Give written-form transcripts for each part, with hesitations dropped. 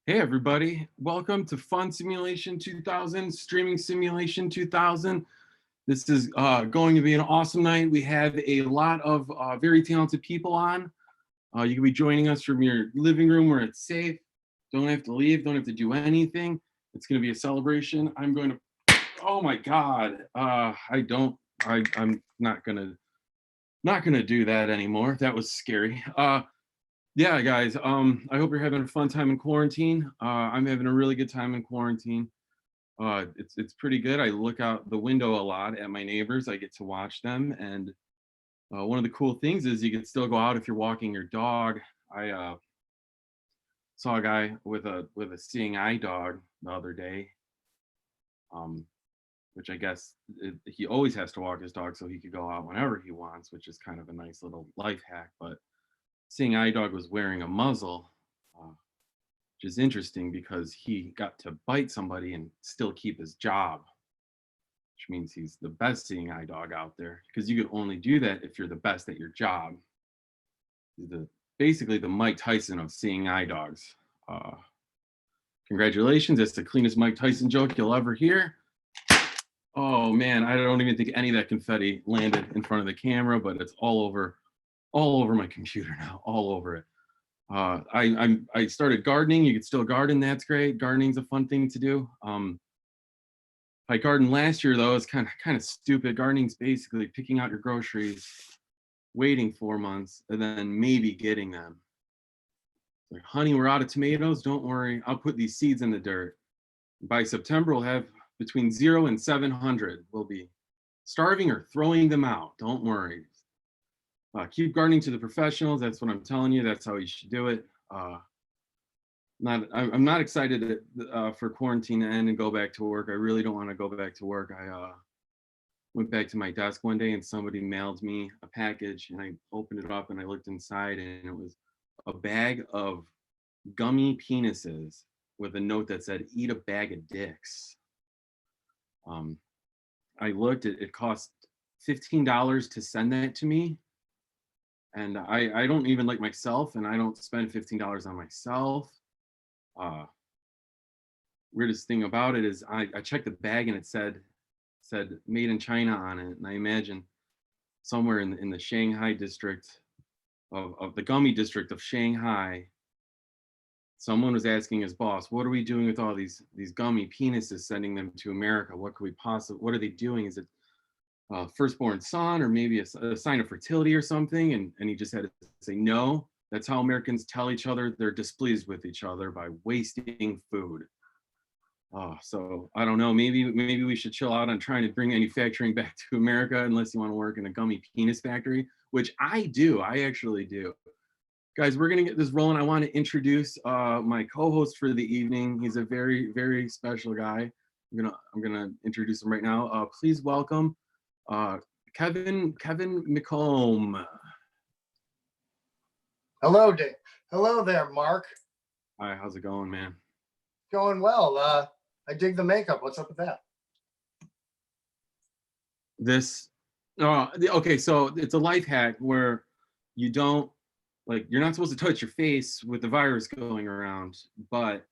Hey everybody, welcome to Fun Simulation 2000, Streaming Simulation 2000. This is going to be an awesome night. We have a lot of very talented people on. You can be joining us from your living room where it's safe. Don't have to leave, don't have to do anything. It's going to be a celebration. I'm going to, oh my God, I'm not gonna do that anymore. That was scary. Yeah, guys, I hope you're having a fun time in quarantine. I'm having a really good time in quarantine. It's pretty good. I look out the window a lot at my neighbors. I get to watch them, and one of the cool things is you can still go out if you're walking your dog. I saw a guy with a seeing eye dog the other day, which I guess he always has to walk his dog so he could go out whenever he wants, which is kind of a nice little life hack. But seeing eye dog was wearing a muzzle, which is interesting because he got to bite somebody and still keep his job, which means he's the best seeing eye dog out there, because you can only do that if you're the best at your job. He's basically the Mike Tyson of seeing eye dogs. Congratulations, that's the cleanest Mike Tyson joke you'll ever hear. Oh man, I don't even think any of that confetti landed in front of the camera, but it's all over my computer now, all over it. I started gardening. You could still garden. That's great. Gardening's a fun thing to do. I gardened last year though. It's kind of stupid. Gardening's basically picking out your groceries, waiting 4 months, and then maybe getting them. Like, honey, we're out of tomatoes. Don't worry. I'll put these seeds in the dirt. By September, we'll have between 0 and 700. We'll be starving or throwing them out. Don't worry. Keep gardening to the professionals. That's what I'm telling you. That's how you should do it. I'm not excited for quarantine to end and go back to work. I really don't want to go back to work. I went back to my desk one day and somebody mailed me a package, and I opened it up and I looked inside, and it was a bag of gummy penises with a note that said, "Eat a bag of dicks." I looked, it cost $15 to send that to me. And I don't even like myself, and I don't spend $15 on myself. Weirdest thing about it is I checked the bag and it said made in China on it. And I imagine somewhere in the Shanghai district of the gummy district of Shanghai, someone was asking his boss, what are we doing with all these gummy penises, sending them to America? What are they doing? Is it firstborn son, or maybe a sign of fertility or something? And he just had to say, no, that's how Americans tell each other they're displeased with each other, by wasting food. So I don't know, maybe we should chill out on trying to bring manufacturing back to America, unless you want to work in a gummy penis factory, which I actually do. Guys, we're gonna get this rolling. I want to introduce my co-host for the evening. He's a very, very special guy. I'm gonna introduce him right now. Please welcome Kevin McComb. Hello, Dave. Hello there, Mark. Hi, how's it going, man? Going well. I dig the makeup. What's up with that? Okay, so it's a life hack where you're not supposed to touch your face with the virus going around, but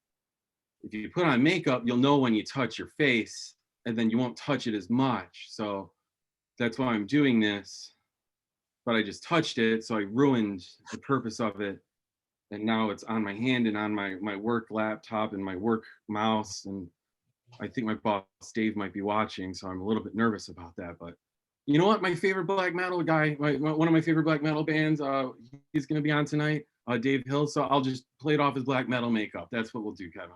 if you put on makeup, you'll know when you touch your face, and then you won't touch it as much. So that's why I'm doing this, but I just touched it, so I ruined the purpose of it. And now it's on my hand and on my work laptop and my work mouse. And I think my boss, Dave, might be watching, so I'm a little bit nervous about that. But you know what? My favorite black metal guy, one of my favorite black metal bands, he's going to be on tonight, Dave Hill. So I'll just play it off his black metal makeup. That's what we'll do, Kevin.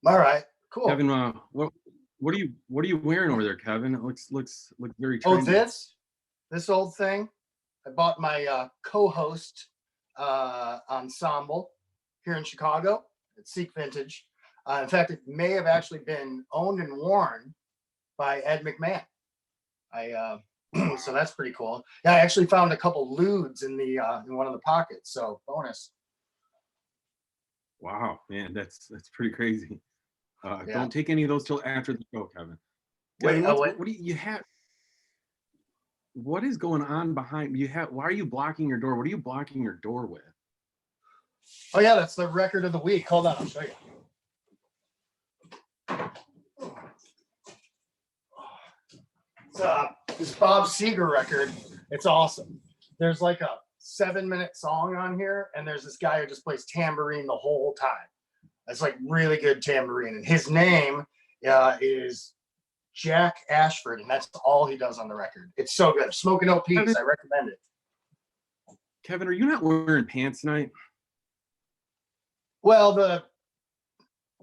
All right, cool. Kevin, what are you wearing over there, Kevin? It looks very trendy. Oh, this old thing. I bought my co-host ensemble here in Chicago at Seek Vintage. In fact, it may have actually been owned and worn by Ed McMahon. So that's pretty cool. Yeah, I actually found a couple lewds in one of the pockets. So bonus. Wow, man, that's pretty crazy. Yeah. Don't take any of those till after the show, Kevin. Wait, what do you have? What is going on behind you? Why are you blocking your door? What are you blocking your door with? Oh yeah, that's the record of the week. Hold on, I'll show you. this Bob Seger record. It's awesome. There's like a 7-minute song on here, and there's this guy who just plays tambourine the whole time. That's like really good tambourine, and his name is Jack Ashford, and that's all he does on the record. It's so good. Smoking Out Peace, I recommend it. Kevin, are you not wearing pants tonight? Well, the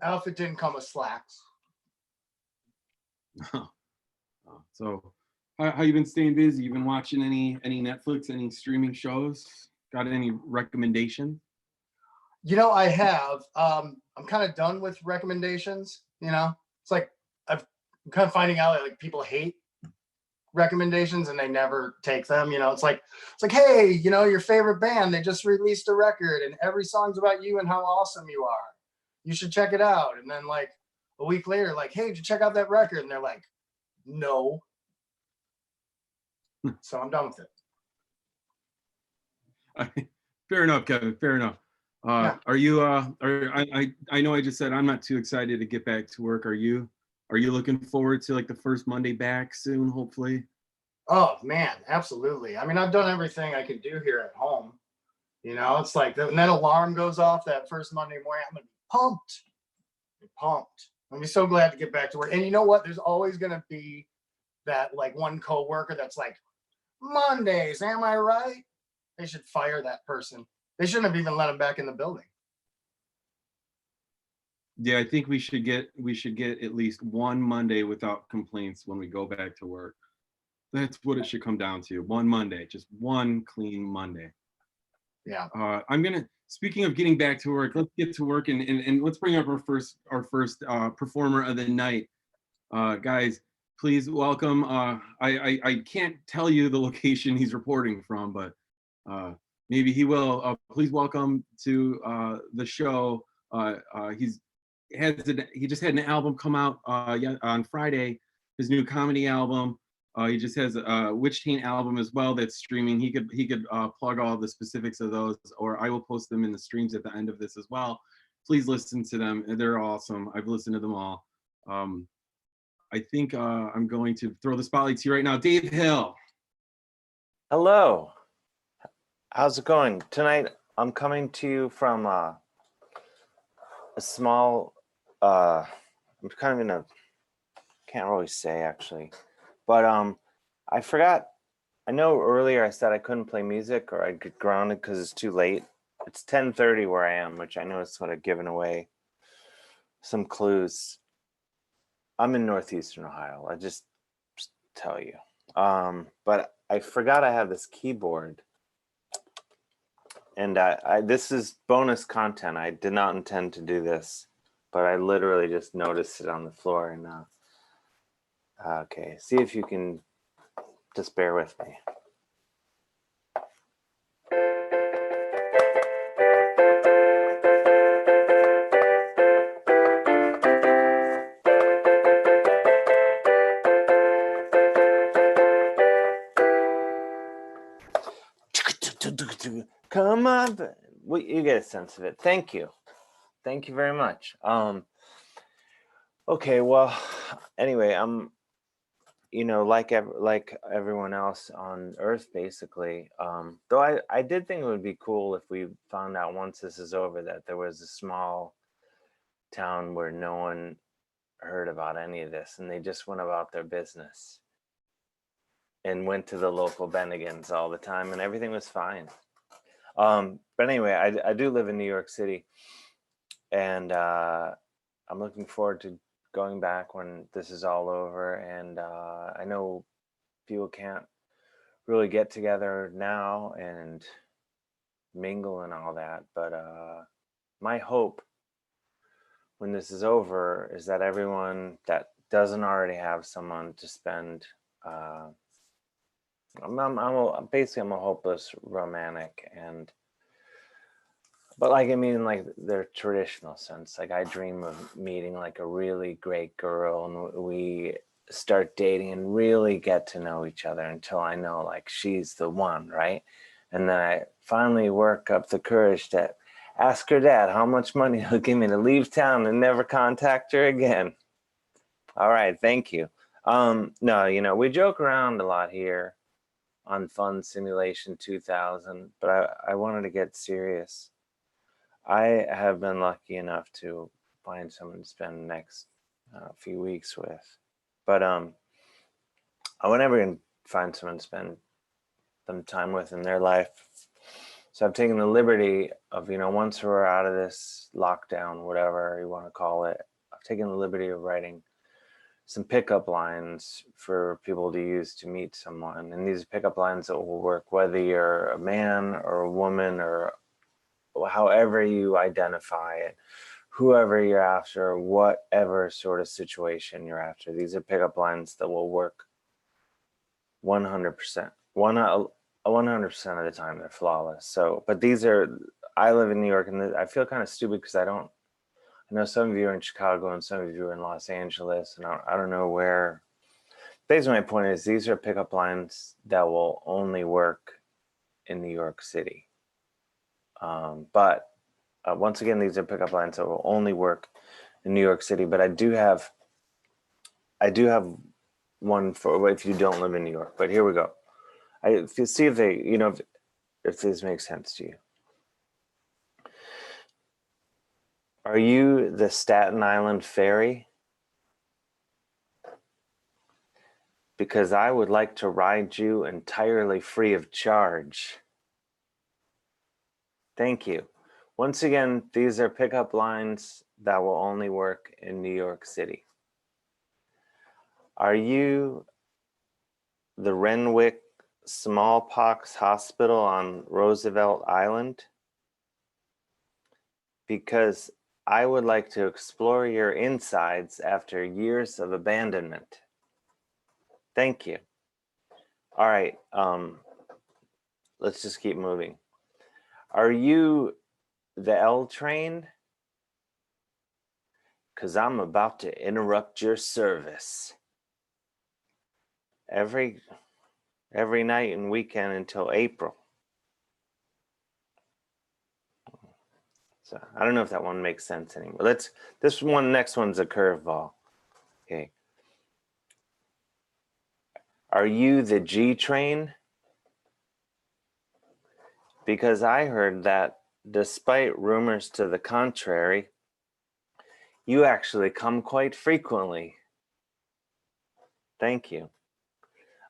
outfit didn't come with slacks. So how you been staying busy? You been watching any Netflix, any streaming shows? Got any recommendations? You know, I have. I'm kind of done with recommendations. You know, it's like I'm kind of finding out that like people hate recommendations and they never take them. You know, it's like, hey, you know, your favorite band, they just released a record and every song's about you and how awesome you are. You should check it out. And then like a week later, like, hey, did you check out that record? And they're like, no. So I'm done with it. Fair enough, Kevin. Fair enough. Yeah. Are you? I know I just said I'm not too excited to get back to work. Are you? Are you looking forward to like the first Monday back soon? Hopefully. Oh man, absolutely. I mean, I've done everything I could do here at home. You know, it's like when that alarm goes off that first Monday morning, I'm gonna be pumped. I'm gonna be so glad to get back to work. And you know what? There's always gonna be that like one coworker that's like, Mondays, am I right? They should fire that person. They shouldn't have even let him back in the building. Yeah, I think we should get at least one Monday without complaints when we go back to work. That's what it should come down to. One Monday, just one clean Monday. Yeah. Speaking of getting back to work, let's get to work and let's bring up our first performer of the night. Guys, please welcome, I can't tell you the location he's reporting from, but maybe he will. Please welcome to the show. He just had an album come out on Friday, his new comedy album. He just has a Witch Taint album as well that's streaming. He could plug all the specifics of those, or I will post them in the streams at the end of this as well. Please listen to them. They're awesome. I've listened to them all. I think I'm going to throw the spotlight to you right now. Dave Hill. Hello. How's it going? Tonight, I'm coming to you from a small, I'm kind of can't really say actually, but I forgot. I know earlier I said I couldn't play music or I'd get grounded because it's too late. It's 10:30 where I am, which I know is sort of giving away some clues. I'm in Northeastern Ohio. I just tell you. But I forgot I have this keyboard. And this is bonus content. I did not intend to do this, but I literally just noticed it on the floor. And okay, see if you can just bear with me. Come on, well, you get a sense of it. Thank you very much. Okay, well, anyway, I'm, like everyone else on Earth, basically. Though I did think it would be cool if we found out once this is over that there was a small town where no one heard about any of this, and they just went about their business and went to the local Bennigan's all the time, and everything was fine. But anyway, I do live in New York City, and I'm looking forward to going back when this is all over. And I know people can't really get together now and mingle and all that, but my hope when this is over is that everyone that doesn't already have someone to spend, I'm a hopeless romantic, but like, I mean, like the traditional sense, like I dream of meeting like a really great girl and we start dating and really get to know each other until I know like she's the one, right? And then I finally work up the courage to ask her dad how much money he'll give me to leave town and never contact her again. All right, thank you. No, you know, we joke around a lot here on Fun Simulation 2000, but I wanted to get serious. I have been lucky enough to find someone to spend the next few weeks with, but I want everyone to find someone to spend some time with in their life. So I've taken the liberty of, you know, once we're out of this lockdown, whatever you want to call it, I've taken the liberty of writing some pickup lines for people to use to meet someone. And these pickup lines that will work whether you're a man or a woman or however you identify it, whoever you're after, whatever sort of situation you're after. These are pickup lines that will work 100%. 100% of the time they're flawless. So, but these are, I live in New York and I feel kind of stupid because I know some of you are in Chicago and some of you are in Los Angeles, and I don't know where. Basically, my point is these are pickup lines that will only work in New York City. But once again, these are pickup lines that will only work in New York City. But I do have one for if you don't live in New York. But here we go. If you see if they, you know, if this makes sense to you. Are you the Staten Island ferry? Because I would like to ride you entirely free of charge. Thank you. Once again, these are pickup lines that will only work in New York City. Are you the Renwick Smallpox Hospital on Roosevelt Island? Because I would like to explore your insides after years of abandonment. Thank you. All right, let's just keep moving. Are you the L train? Because I'm about to interrupt your service. Every night and weekend until April. So I don't know if that one makes sense anymore. This one, next one's a curveball. Okay. Are you the G train? Because I heard that despite rumors to the contrary, you actually come quite frequently. Thank you.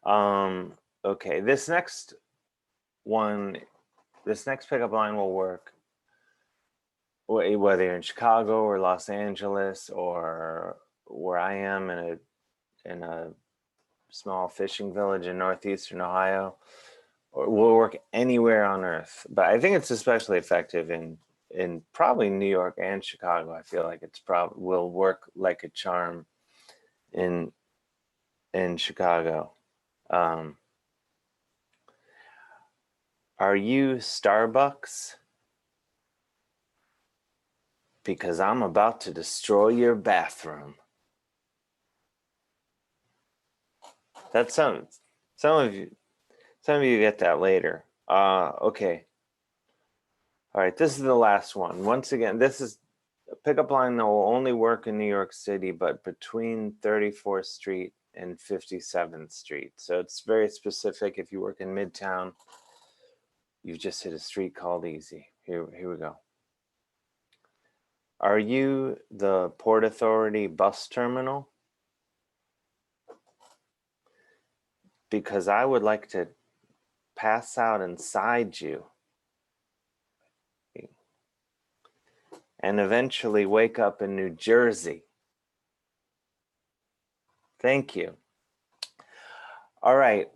Okay, this next pickup line will work whether you're in Chicago or Los Angeles or where I am in a small fishing village in northeastern Ohio, or will work anywhere on earth. But I think it's especially effective in probably New York and Chicago. I feel like it's will work like a charm in Chicago. Are you Starbucks? Because I'm about to destroy your bathroom. That's some of you get that later. Okay. All right, this is the last one. Once again, this is a pickup line that will only work in New York City, but between 34th Street and 57th Street. So it's very specific. If you work in Midtown, you've just hit a street called Easy. Here we go. Are you the Port Authority bus terminal? Because I would like to pass out inside you and eventually wake up in New Jersey. Thank you. All right,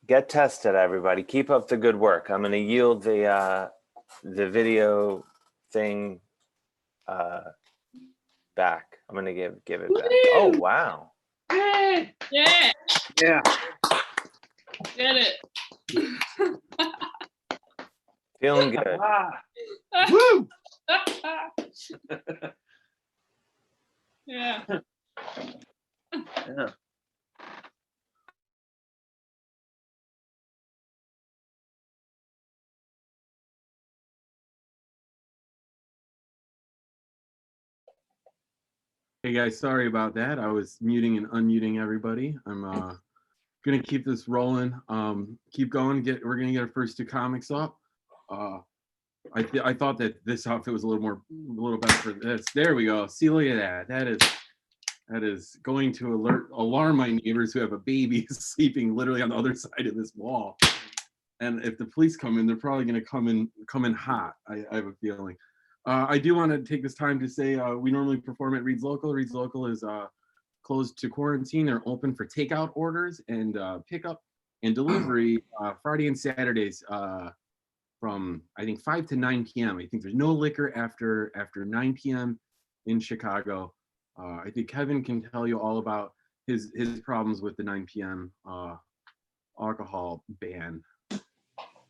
get tested, everybody. Keep up the good work. I'm going to yield the video thing back. I'm going to give it back. Oh, wow. Yeah. Yeah. Get it. Feeling good. Woo! Yeah. Yeah. Hey, Hey guys, sorry about that. I was muting and unmuting everybody. I'm gonna keep this rolling. Keep going. We're gonna get our first 2 comics up. I thought that this outfit was a little better for this. There we go. See, look at that. That is going to alarm my neighbors who have a baby sleeping literally on the other side of this wall. And if the police come in, they're probably gonna come in hot. I have a feeling. I do want to take this time to say we normally perform at Reed's Local. Reed's Local is closed to quarantine. They're open for takeout orders and pickup and delivery Friday and Saturdays from I think 5 to 9 p.m. I think there's no liquor after 9 p.m. in Chicago. I think Kevin can tell you all about his problems with the 9 p.m. Alcohol ban.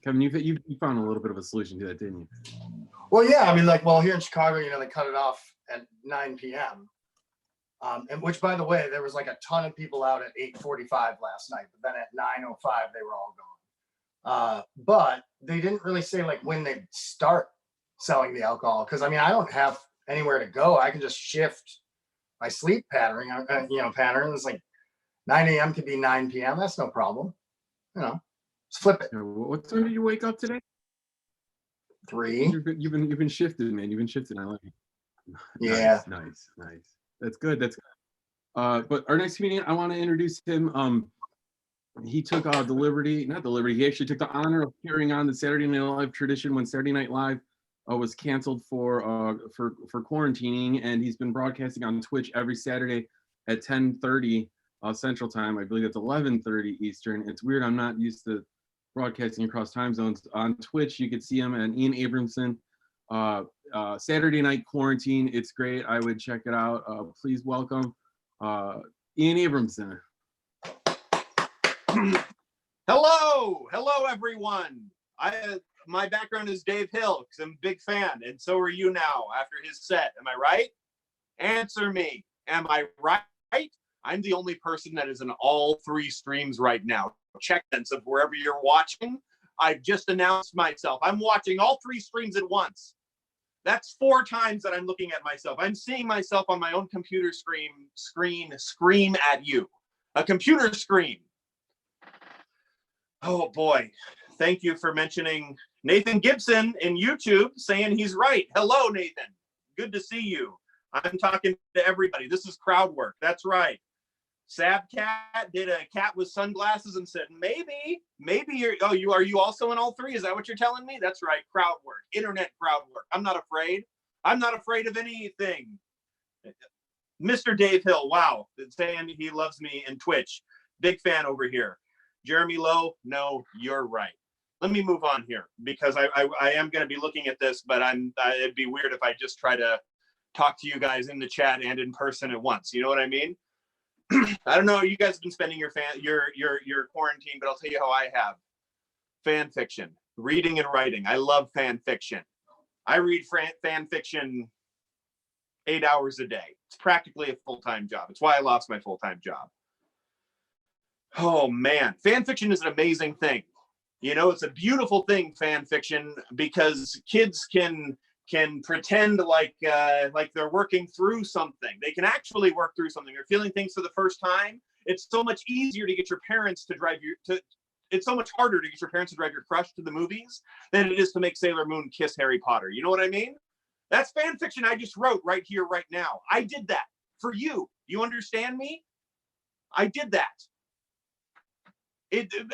Kevin, you found a little bit of a solution to that, didn't you? Well, yeah, I mean, like, well, here in Chicago, they cut it off at 9 p.m. And which, by the way, there was like a ton of people out at 8:45 last night, but then at 9:05 they were all gone. But they didn't really say like when they start selling the alcohol, because I mean, I don't have anywhere to go. I can just shift my sleep pattern. Pattern. It's like 9 a.m. could be 9 p.m. That's no problem. Just flip it. What time did you wake up today? 3. You've been shifted, man. You've been shifted. I like it. Yeah. Nice. That's good. But our next comedian, I want to introduce him. He took not the liberty. He actually took the honor of carrying on the Saturday Night Live tradition when Saturday Night Live was canceled for quarantining, and he's been broadcasting on Twitch every Saturday at 10:30 Central Time. I believe it's 11:30 Eastern. It's weird. I'm not used to broadcasting across time zones. On Twitch, you could see him and Ian Abramson. Saturday Night Quarantine. It's great. I would check it out. Please welcome Ian Abramson. Hello everyone. My background is Dave Hill because I'm a big fan, and so are you now after his set. Am I right? Answer me. Am I right? I'm the only person that is in all 3 streams right now. Check sense of wherever you're watching. I've just announced myself. I'm watching all 3 streams at once. That's 4 times that I'm looking at myself. I'm seeing myself on my own computer scream at you. A computer screen. Oh boy. Thank you for mentioning Nathan Gibson in YouTube saying he's right. Hello, Nathan. Good to see you. I'm talking to everybody. This is crowd work. That's right. Sabcat did a cat with sunglasses and said, maybe are you also in all 3? Is that what you're telling me? That's right. Crowd work, internet crowd work. I'm not afraid. I'm not afraid of anything. Mr. Dave Hill, wow, saying he loves me in Twitch. Big fan over here. Jeremy Lowe, no, you're right. Let me move on here because I am going to be looking at this, but it'd be weird if I just try to talk to you guys in the chat and in person at once. You know what I mean? I don't know. You guys have been spending your quarantine, but I'll tell you how I have. Fan fiction, reading and writing. I love fan fiction. I read fan fiction 8 hours a day. It's practically a full-time job. It's why I lost my full-time job. Oh man, fan fiction is an amazing thing. It's a beautiful thing, fan fiction, because kids can pretend like they're working through something. They can actually work through something. They're feeling things for the first time. It's so much easier to get your parents to drive you to. It's so much harder to get your parents to drive your crush to the movies than it is to make Sailor Moon kiss Harry Potter. You know what I mean? That's fan fiction I just wrote right here, right now. I did that for you. You understand me? I did that.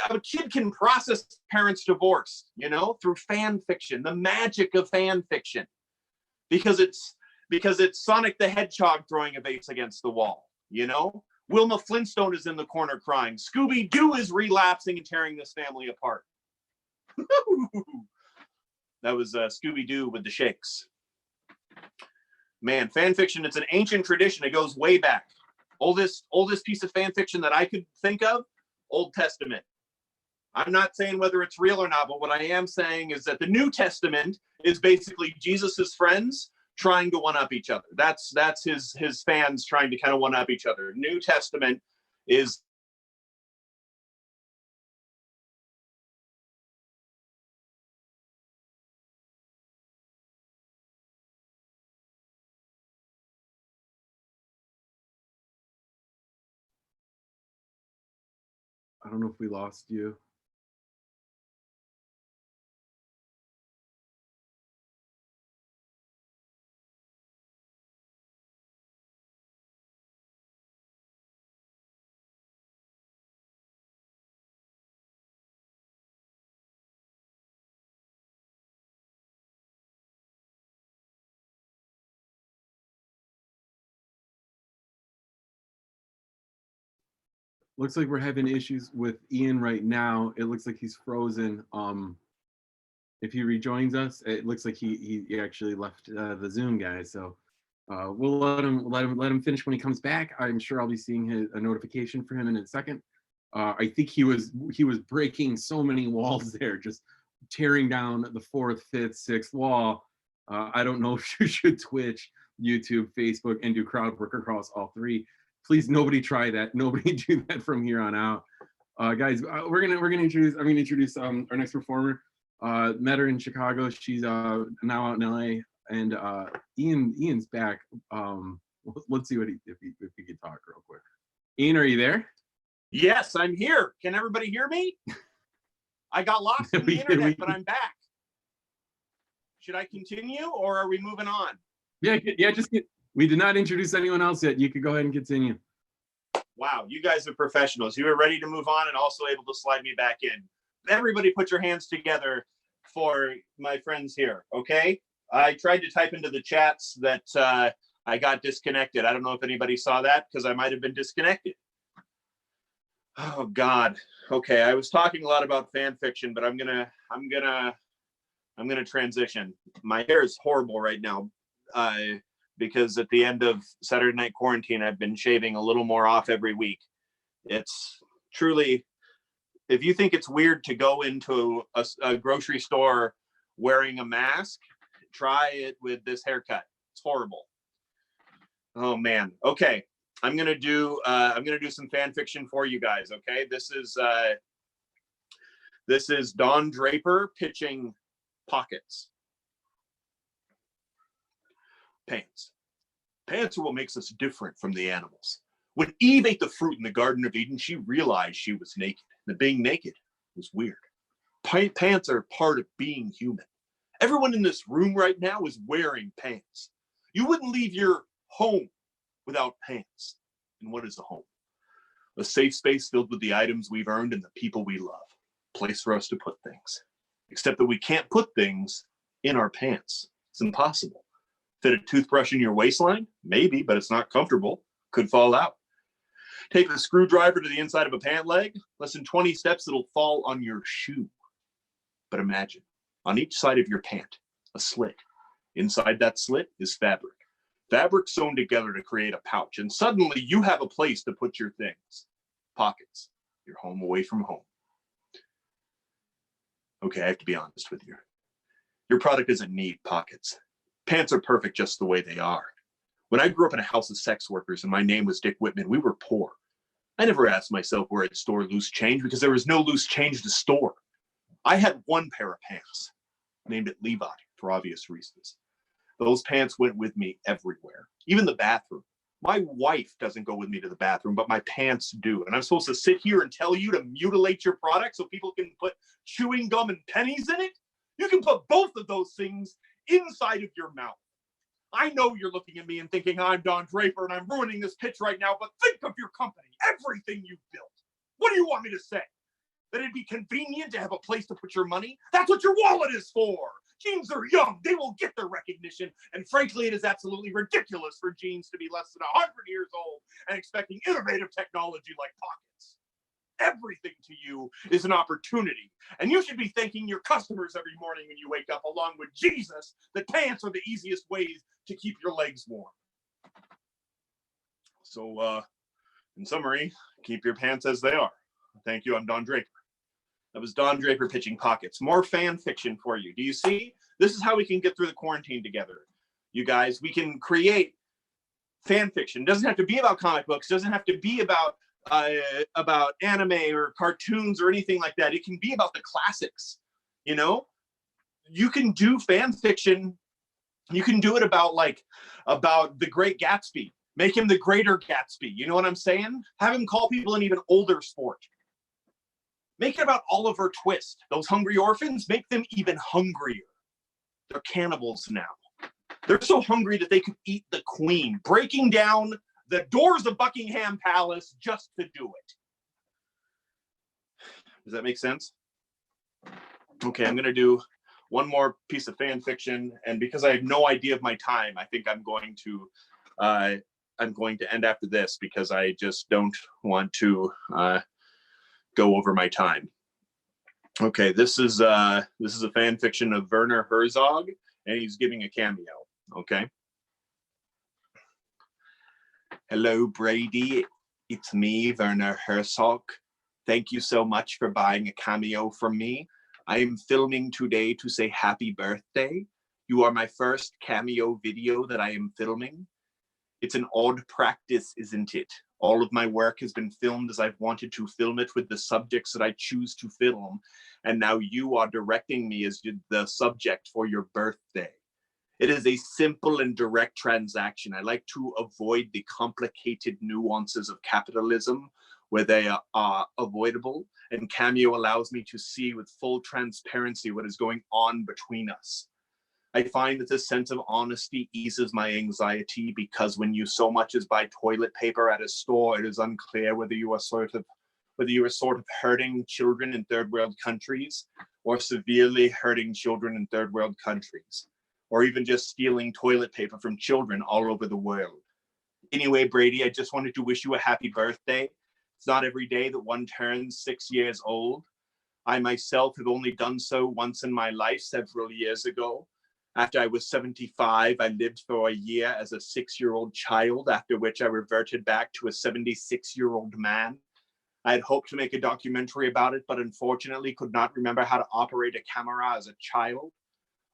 A kid can process parents' divorce, through fan fiction, the magic of fan fiction, because it's Sonic the Hedgehog throwing a vase against the wall. Wilma Flintstone is in the corner crying. Scooby-Doo is relapsing and tearing this family apart. That was Scooby-Doo with the shakes. Man, fan fiction, it's an ancient tradition. It goes way back. Oldest piece of fan fiction that I could think of, Old Testament. I'm not saying whether it's real or not, but what I am saying is that the New Testament is basically Jesus's friends trying to one-up each other. That's his fans trying to kind of one-up each other. New Testament is I don't know if we lost you. Looks like we're having issues with Ian right now. It looks like he's frozen. If he rejoins us, it looks like he actually left the Zoom, guys. So we'll let him finish when he comes back. I'm sure I'll be seeing a notification for him in a second. I think he was breaking so many walls there, just tearing down the 4th, 5th, 6th wall. I don't know if you should Twitch, YouTube, Facebook, and do crowd work across all 3. Please, nobody try that. Nobody do that from here on out. Guys, we're gonna introduce our next performer. Met her in Chicago. She's now out in LA, and Ian's back. Let's see if he can talk real quick. Ian, are you there? Yes, I'm here. Can everybody hear me? I got lost in the internet, but I'm back. Should I continue, or are we moving on? Yeah. We did not introduce anyone else yet. You could go ahead and continue. Wow, you guys are professionals. You are ready to move on and also able to slide me back in. Everybody put your hands together for my friends here, okay? I tried to type into the chats that I got disconnected. I don't know if anybody saw that because I might have been disconnected. Oh God. Okay, I was talking a lot about fan fiction, but I'm gonna transition. My hair is horrible right now. Because at the end of Saturday Night Quarantine, I've been shaving a little more off every week. It's truly, if you think it's weird to go into a grocery store wearing a mask, try it with this haircut. It's horrible. Oh man. Okay, I'm gonna do some fan fiction for you guys. Okay, this is Don Draper pitching Pockets. Pants. Pants are what makes us different from the animals. When Eve ate the fruit in the Garden of Eden, she realized she was naked. That being naked was weird. Pants are part of being human. Everyone in this room right now is wearing pants. You wouldn't leave your home without pants. And what is a home? A safe space filled with the items we've earned and the people we love. A place for us to put things. Except that we can't put things in our pants. It's impossible. Fit a toothbrush in your waistline? Maybe, but it's not comfortable. Could fall out. Take a screwdriver to the inside of a pant leg. Less than 20 steps, it'll fall on your shoe. But imagine, on each side of your pant, a slit. Inside that slit is fabric. Fabric sewn together to create a pouch. And suddenly you have a place to put your things. Pockets. Your home away from home. Okay, I have to be honest with you. Your product doesn't need pockets. Pants are perfect just the way they are. When I grew up in a house of sex workers and my name was Dick Whitman, we were poor. I never asked myself where I'd store loose change because there was no loose change to store. I had one pair of pants, named it Levi for obvious reasons. Those pants went with me everywhere, even the bathroom. My wife doesn't go with me to the bathroom, but my pants do. And I'm supposed to sit here and tell you to mutilate your product so people can put chewing gum and pennies in it? You can put both of those things inside of your mouth. I know you're looking at me and thinking I'm Don Draper and I'm ruining this pitch right now, but think of your company, everything you've built. What do you want me to say? That it'd be convenient to have a place to put your money? That's what your wallet is for. Jeans are young, they will get their recognition. And frankly, it is absolutely ridiculous for jeans to be less than 100 years old and expecting innovative technology like pockets. Everything to you is an opportunity. And you should be thanking your customers every morning when you wake up, along with Jesus, that pants are the easiest ways to keep your legs warm. So, in summary, keep your pants as they are. Thank you, I'm Don Draper. That was Don Draper pitching Pockets. More fan fiction for you. Do you see? This is how we can get through the quarantine together. You guys, we can create fan fiction. It doesn't have to be about comic books. It doesn't have to be about anime or cartoons or anything like that. It can be about the classics. You know, you can do fan fiction. You can do it about the Great Gatsby. Make him the Greater Gatsby. You know what I'm saying? Have him call people an even older sport. Make it about Oliver Twist. Those hungry orphans, make them even hungrier. They're cannibals now. They're so hungry that they could eat the queen, breaking down the doors of Buckingham Palace just to do it. Does that make sense? Okay, I'm gonna do one more piece of fan fiction, and because I have no idea of my time, I think I'm going to end after this because I just don't want to go over my time. Okay, this is a fan fiction of Werner Herzog, and he's giving a cameo. Okay. Hello, Brady. It's me, Werner Herzog. Thank you so much for buying a cameo from me. I am filming today to say happy birthday. You are my first cameo video that I am filming. It's an odd practice, isn't it? All of my work has been filmed as I've wanted to film it with the subjects that I choose to film. And now you are directing me as the subject for your birthday. It is a simple and direct transaction. I like to avoid the complicated nuances of capitalism where they are avoidable. And Cameo allows me to see with full transparency what is going on between us. I find that this sense of honesty eases my anxiety because when you so much as buy toilet paper at a store, it is unclear whether you are sort of hurting children in third world countries or severely hurting children in third world countries, or even just stealing toilet paper from children all over the world. Anyway, Brady, I just wanted to wish you a happy birthday. It's not every day that one turns 6 years old. I myself have only done so once in my life several years ago. After I was 75, I lived for a year as a 6-year-old child, after which I reverted back to a 76-year-old man. I had hoped to make a documentary about it, but unfortunately could not remember how to operate a camera as a child.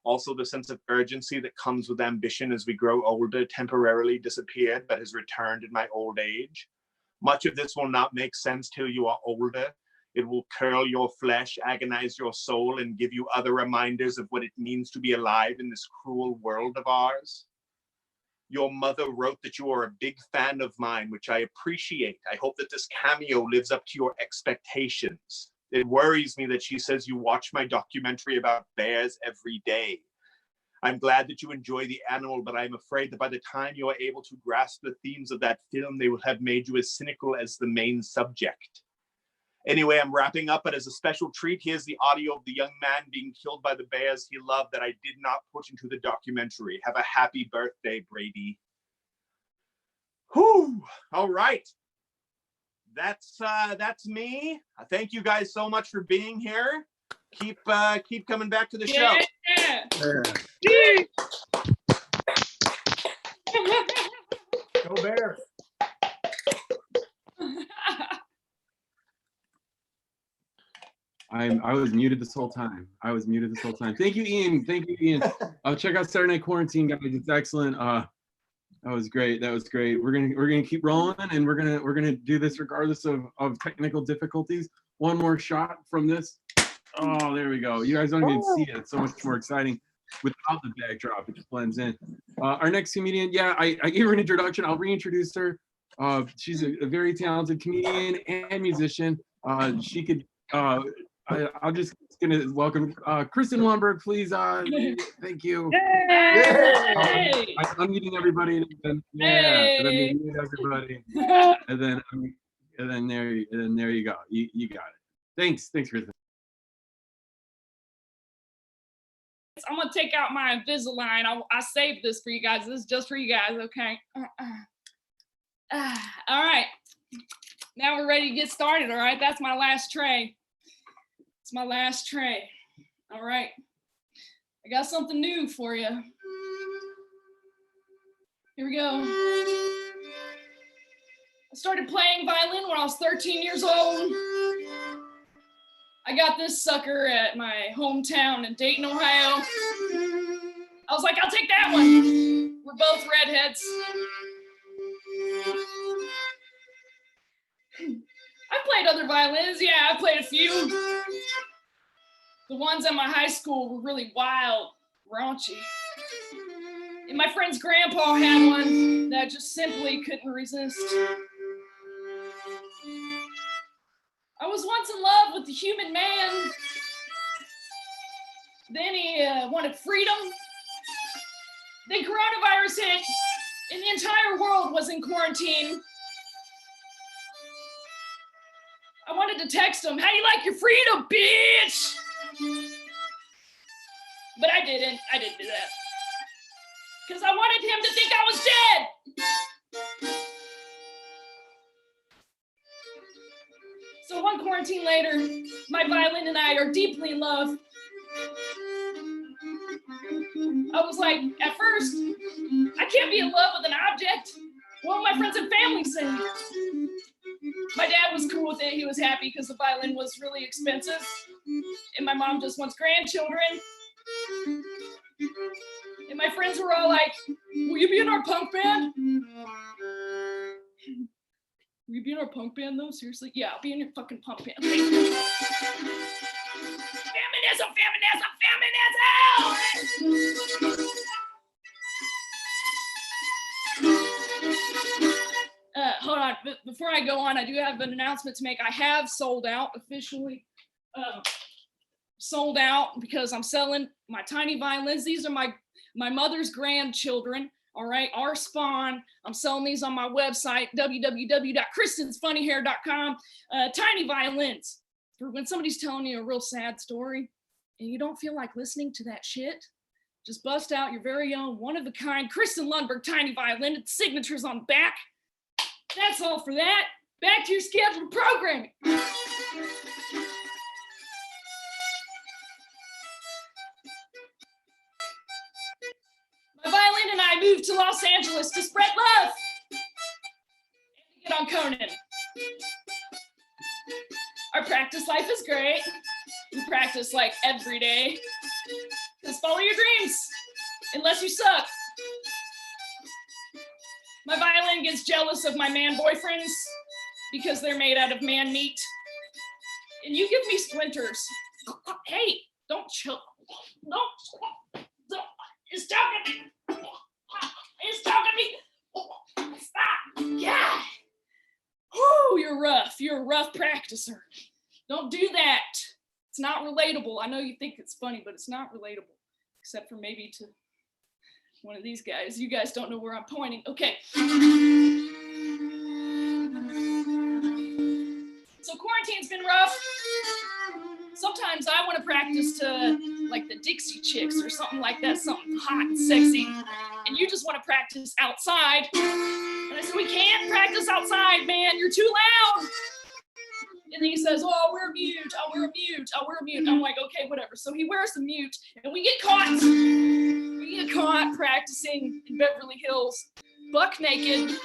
Also, the sense of urgency that comes with ambition as we grow older temporarily disappeared, but has returned in my old age. Much of this will not make sense till you are older. It will curl your flesh, agonize your soul, and give you other reminders of what it means to be alive in this cruel world of ours. Your mother wrote that you are a big fan of mine, which I appreciate. I hope that this cameo lives up to your expectations. It worries me that she says you watch my documentary about bears every day. I'm glad that you enjoy the animal, but I'm afraid that by the time you are able to grasp the themes of that film, they will have made you as cynical as the main subject. Anyway, I'm wrapping up, but as a special treat, here's the audio of the young man being killed by the bears he loved that I did not put into the documentary. Have a happy birthday, Brady. Whew, all right. That's me. Thank you guys so much for being here. Keep coming back to the show. Yeah. Go Bears. I was muted this whole time. Thank you, Ian. Check out Saturday Night Quarantine, guys. It's excellent. That was great. We're gonna keep rolling, and we're gonna do this regardless of technical difficulties. One more shot from this. Oh, there we go. You guys don't even see it. It's so much more exciting without the backdrop. It just blends in. Our next comedian, I gave her an introduction. I'll reintroduce her. She's a very talented comedian and musician. She could. I'm just gonna welcome Kristen Lundberg, please. Thank you. Yay! I'm unmuting everybody, and then and then we mute everybody, and then there you go. You got it. Thanks, Kristen. I'm gonna take out my Invisalign. I saved this for you guys. This is just for you guys, okay? All right. Now we're ready to get started, all right? That's my last tray. It's my last tray. All right. I got something new for you. Here we go. I started playing violin when I was 13 years old. I got this sucker at my hometown in Dayton, Ohio. I was like, I'll take that one. We're both redheads. I played other violins. Yeah, I played a few. The ones at my high school were really wild, raunchy. And my friend's grandpa had one that I just simply couldn't resist. I was once in love with the human man. Then he wanted freedom. Then coronavirus hit, and the entire world was in quarantine. I wanted to text him, how do you like your freedom, bitch? But I didn't do that. Because I wanted him to think I was dead. So one quarantine later, my violin and I are deeply in love. I was like, at first, I can't be in love with an object. What will my friends and family say? My dad was cool with it. He was happy because the violin was really expensive. And my mom just wants grandchildren. And my friends were all like, will you be in our punk band? Will you be in our punk band though? Seriously? Yeah, I'll be in your fucking punk band. Feminism, feminism, feminism! Hold on, before I go on, I do have an announcement to make. I have sold out officially. Sold out because I'm selling my tiny violins. These are my mother's grandchildren. All right, our spawn. I'm selling these on my website, www.kristensfunnyhair.com. Tiny violins. For when somebody's telling you a real sad story and you don't feel like listening to that shit, just bust out your very own one-of-a-kind Kristen Lundberg tiny violin. Its signature's on the back. That's all for that. Back to your scheduled programming. My violin and I moved to Los Angeles to spread love and to get on Conan. Our practice life is great. We practice like every day. Just follow your dreams, unless you suck. My violin gets jealous of my man boyfriends because they're made out of man meat. And you give me splinters. Hey, don't chill. Don't. It's talking to me. It's talking to me. Stop. Yeah. Whoo, you're rough. You're a rough practicer. Don't do that. It's not relatable. I know you think it's funny, but it's not relatable. Except for maybe to one of these guys. You guys don't know where I'm pointing. Okay. So quarantine's been rough. Sometimes I want to practice to like the Dixie Chicks or something like that, something hot and sexy. And you just want to practice outside. And I said, we can't practice outside, man. You're too loud. And then he says, oh, I'll wear a mute. I'll wear a mute. I'll wear a mute. And I'm like, okay, whatever. So he wears the mute and we get caught. We get caught practicing in Beverly Hills, buck naked.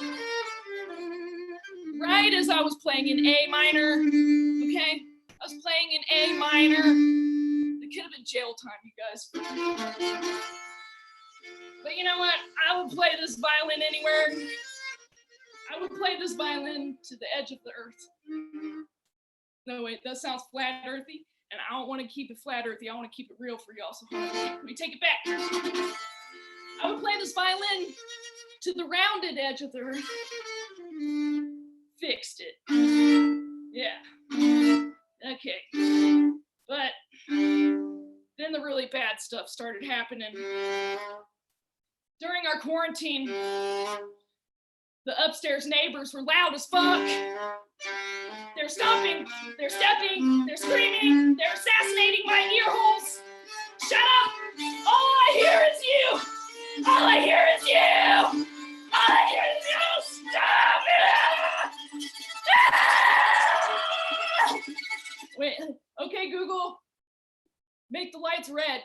Right as I was playing in A minor, okay? I was playing in A minor. It could have been jail time, you guys. But you know what? I would play this violin anywhere. I would play this violin to the edge of the earth. No, wait, that sounds flat earthy. And I don't want to keep it flat earthy. I want to keep it real for y'all. So let me take it back. I would play this violin to the rounded edge of the earth. Fixed it. Yeah. Okay. But then the really bad stuff started happening. During our quarantine, the upstairs neighbors were loud as fuck. They're stomping, they're stepping, they're screaming, they're assassinating my ear holes. Shut up! All I hear is you! All I hear is you! All I hear is you! Stop it! Ah! Wait, okay, Google. Make the lights red.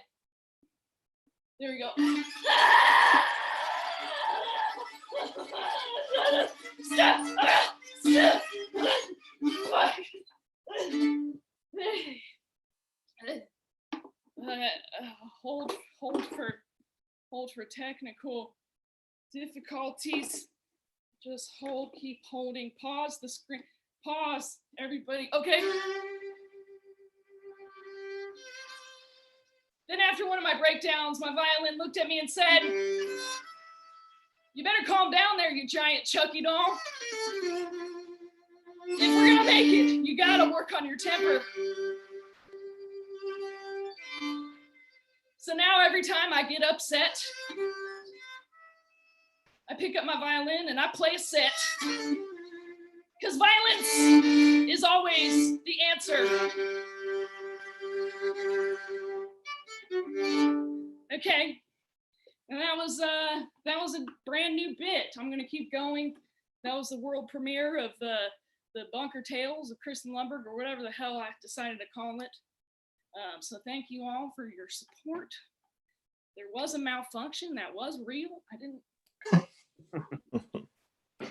There we go. Stop! Stop! Hold for technical difficulties. Just hold, keep holding. Pause the screen. Pause, everybody. Okay. Then after one of my breakdowns, my violin looked at me and said, "You better calm down there, you giant Chucky doll. if we're gonna make it, you gotta work on your temper. So now every time I get upset, I pick up my violin and I play a set. Because violence is always the answer. Okay. And that was a brand new bit. I'm gonna keep going. That was the world premiere of the Bunker Tales of Kristen Lundberg, or whatever the hell I decided to call it. So thank you all for your support. There was a malfunction that was real. I didn't.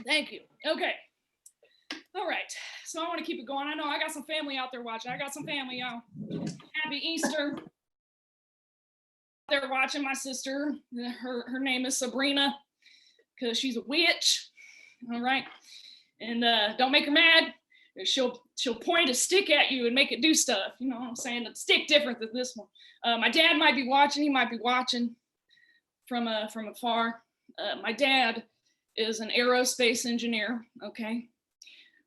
Thank you. Okay. All right. So I want to keep it going. I know I got some family out there watching. I got some family, y'all. Happy Easter. They're watching my sister. Her name is Sabrina because she's a witch. All right. And don't make her mad. She'll point a stick at you and make it do stuff. You know what I'm saying? The stick different than this one. My dad might be watching. He might be watching from afar. My dad is an aerospace engineer. Okay,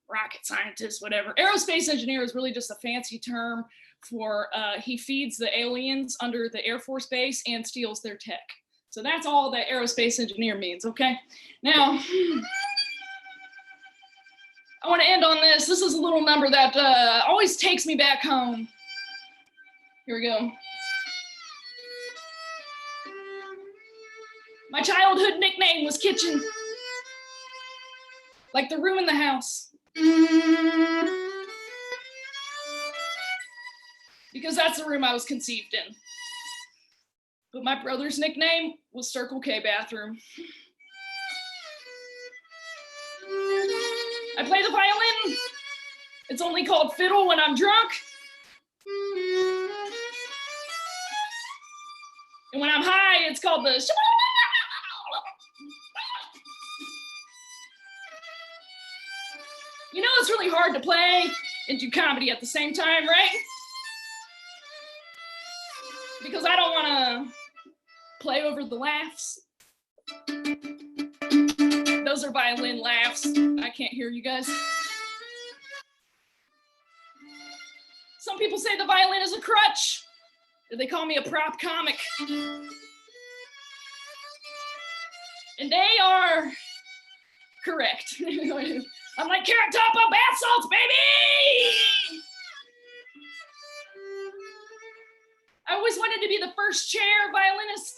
rocket scientist, whatever. Aerospace engineer is really just a fancy term for he feeds the aliens under the Air Force Base and steals their tech. So that's all that aerospace engineer means. Okay, now. I want to end on this. This is a little number that always takes me back home. Here we go. My childhood nickname was Kitchen. Like the room in the house. Because that's the room I was conceived in. But my brother's nickname was Circle K Bathroom. I play the violin. It's only called fiddle when I'm drunk. And when I'm high, it's called the. You know, it's really hard to play and do comedy at the same time, right? Because I don't want to play over the laughs. Those are violin laughs. I can't hear you guys. Some people say the violin is a crutch. They call me a prop comic. And they are correct. I'm like Carrot Top on bath salts, baby! I always wanted to be the first chair violinist.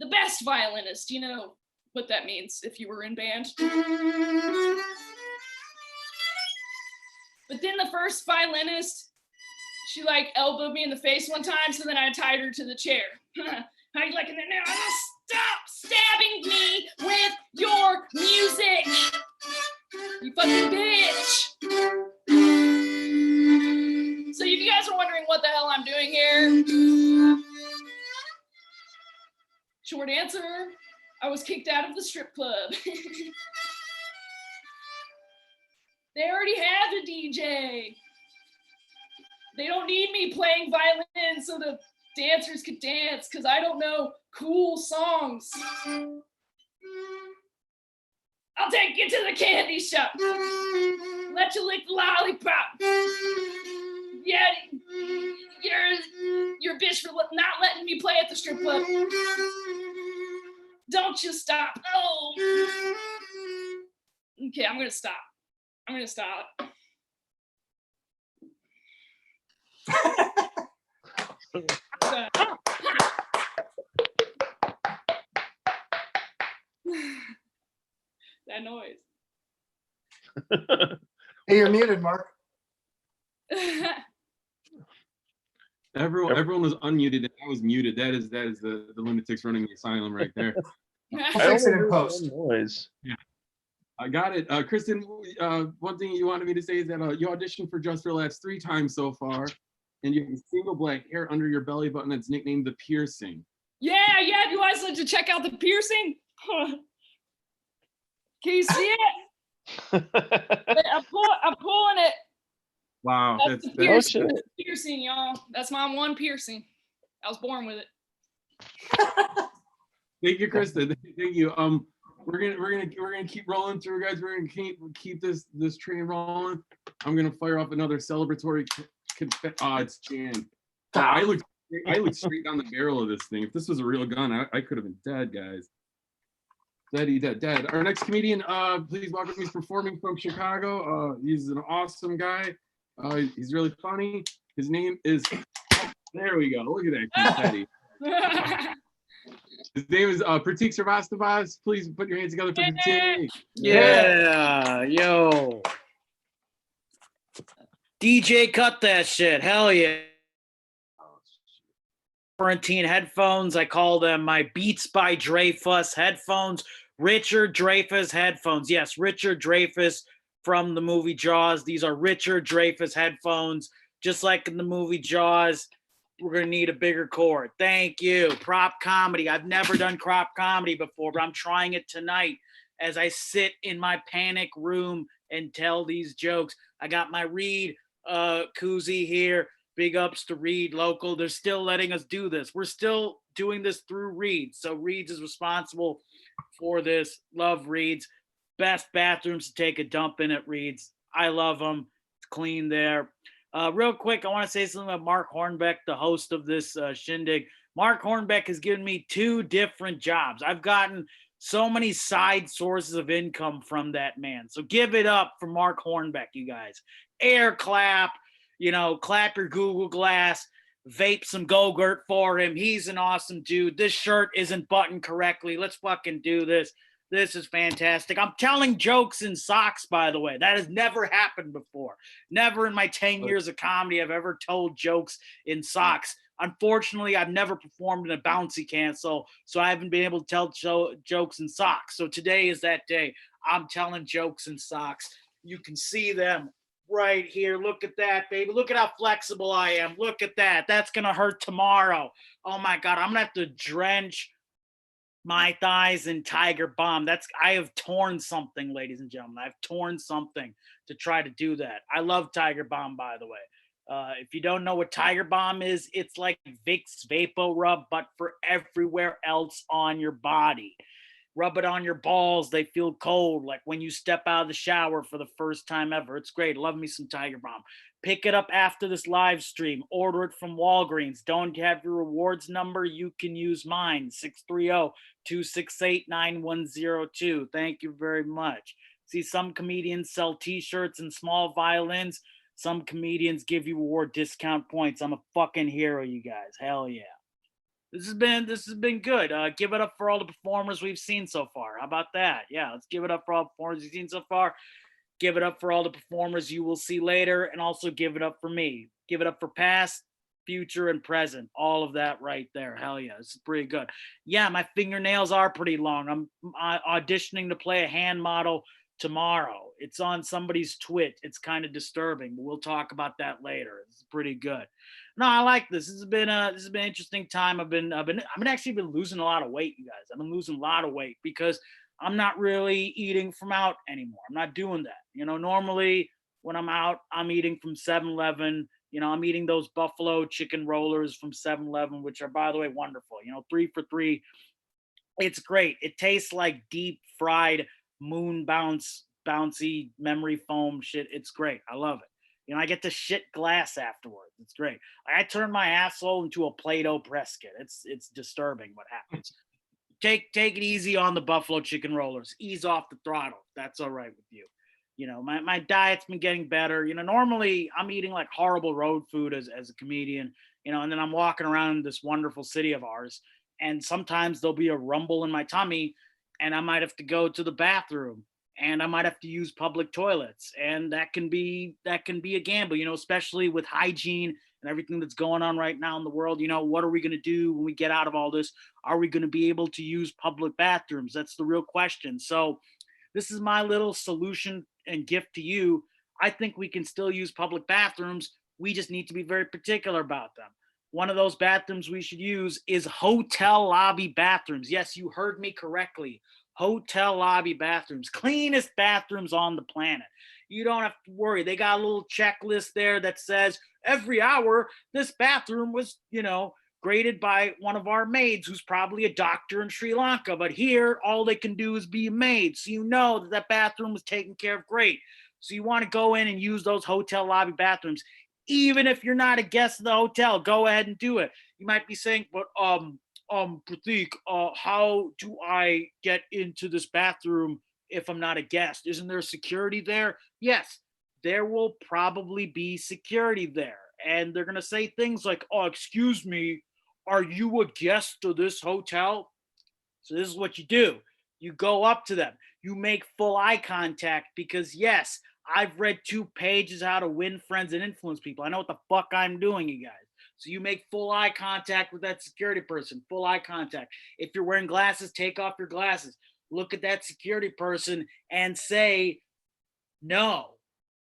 The best violinist, you know what that means if you were in band. But then the first violinist, she like elbowed me in the face one time, so then I tied her to the chair. How you liking it now? Stop stabbing me with your music, you fucking bitch. So if you guys are wondering what the hell I'm doing here, short answer, I was kicked out of the strip club. They already have a DJ. They don't need me playing violin so the dancers could dance because I don't know cool songs. I'll take you to the candy shop. Let you lick the lollipop. Yeah, you're a bitch for not letting me play at the strip club. Don't you stop. Oh. Okay, I'm gonna stop. That noise. Hey, you're muted, Mark. Everyone was unmuted and I was muted. That is the lunatics running the asylum right there. We'll fix it in post. Noise. Yeah, I got it. Kristen, one thing you wanted me to say is that you auditioned for Just for Laughs 3 times so far, and you have single black hair under your belly button that's nicknamed the piercing. Yeah. You guys like to check out the piercing? Can you see it? I'm pulling it. Wow, That's the Oh, shit. piercing, y'all. That's my one piercing. I was born with it. Thank you, Kristen. Thank you. We're gonna keep rolling through, guys. We're gonna keep this train rolling. I'm gonna fire off another celebratory. Oh, it's jammed. Oh, I looked straight down the barrel of this thing. If this was a real gun, I could have been dead, guys. Dead. Our next comedian, please welcome. He's performing from Chicago. He's an awesome guy. He's really funny. His name is. There we go. Look at that confetti. His name is Pratik Srivastava. Please put your hands together for Pratik. Yeah, yo. DJ, cut that shit. Hell yeah. Quarantine headphones. I call them my Beats by Dreyfuss headphones. Richard Dreyfuss headphones. Yes, Richard Dreyfuss from the movie Jaws. These are Richard Dreyfuss headphones. Just like in the movie Jaws, we're going to need a bigger cord. Thank you. Prop comedy. I've never done prop comedy before, but I'm trying it tonight as I sit in my panic room and tell these jokes. I got my Reed koozie here. Big ups to Reed Local. They're still letting us do this. We're still doing this through Reeds. So Reeds is responsible for this. Love Reeds. Best bathrooms to take a dump in at Reeds. I love them. It's clean there. Real quick, I want to say something about Mark Hornbeck, the host of this shindig. Mark Hornbeck has given me 2 different jobs. I've gotten so many side sources of income from that man. So give it up for Mark Hornbeck, you guys. Air clap, clap your Google Glass, vape some Go-Gurt for him. He's an awesome dude. This shirt isn't buttoned correctly. Let's fucking do this. This is fantastic. I'm telling jokes in socks, by the way. That has never happened before. Never in my 10 years of comedy have ever told jokes in socks. Unfortunately, I've never performed in a bouncy castle, so I haven't been able to tell jokes in socks. So today is that day. I'm telling jokes in socks. You can see them right here. Look at that, baby. Look at how flexible I am. Look at that. That's going to hurt tomorrow. Oh, my God. I'm going to have to drench my thighs in Tiger Balm. I have torn something, ladies and gentlemen. I've torn something to try to do that. I love Tiger Balm, by the way. If you don't know what Tiger Balm is, it's like Vicks Vapor Rub, but for everywhere else on your body. Rub it on your balls. They feel cold, like when you step out of the shower for the first time ever. It's great. Love me some Tiger Balm. Pick it up after this live stream. Order it from Walgreens. Don't have your rewards number? You can use mine, 630-268-9102. Thank you very much. See, some comedians sell t-shirts and small violins. Some comedians give you reward discount points. I'm a fucking hero, you guys. Hell yeah. This has been good. Give it up for all the performers we've seen so far. How about that? Yeah, let's give it up for all the performers we've seen so far. Give it up for all the performers you will see later, and also give it up for me. Give it up for past, future, and present. All of that right there. Hell yeah, this is pretty good. Yeah, my fingernails are pretty long. I'm auditioning to play a hand model tomorrow. It's on somebody's twit. It's kind of disturbing, but we'll talk about that later. It's pretty good. No, I like this. This has been an interesting time. I've actually been losing a lot of weight, you guys. I've been losing a lot of weight because I'm not really eating from out anymore. I'm not doing that. Normally when I'm out, I'm eating from 7-Eleven. I'm eating those buffalo chicken rollers from 7-Eleven, which are, by the way, wonderful. 3 for $3. It's great. It tastes like deep fried moon bouncy memory foam shit. It's great. I love it. I get to shit glass afterwards. It's great. I turn my asshole into a Play-Doh press kit. It's disturbing what happens. Take it easy on the buffalo chicken rollers. Ease off the throttle. That's all right with you. My diet's been getting better. Normally I'm eating like horrible road food as a comedian, and then I'm walking around this wonderful city of ours, and sometimes there'll be a rumble in my tummy, and I might have to go to the bathroom. And I might have to use public toilets, and that can be a gamble, especially with hygiene and everything that's going on right now in the world. What are we going to do when we get out of all this? Are we going to be able to use public bathrooms? That's the real question. So this is my little solution and gift to you. I think we can still use public bathrooms. We just need to be very particular about them. One of those bathrooms we should use is hotel lobby bathrooms. Yes, you heard me correctly. Hotel lobby bathrooms, cleanest bathrooms on the planet. You don't have to worry. They got a little checklist there that says every hour this bathroom was, graded by one of our maids who's probably a doctor in Sri Lanka. But here, all they can do is be a maid. So you know that that bathroom was taken care of great. So you want to go in and use those hotel lobby bathrooms. Even if you're not a guest of the hotel, go ahead and do it. You might be saying, but Pratik, how do I get into this bathroom if I'm not a guest? Isn't there security there? Yes, there will probably be security there. And they're going to say things like, oh, excuse me, are you a guest of this hotel? So this is what you do. You go up to them. You make full eye contact because, yes, I've read 2 pages how to win friends and influence people. I know what the fuck I'm doing, you guys. So you make full eye contact with that security person, full eye contact. If you're wearing glasses, take off your glasses. Look at that security person and say, no,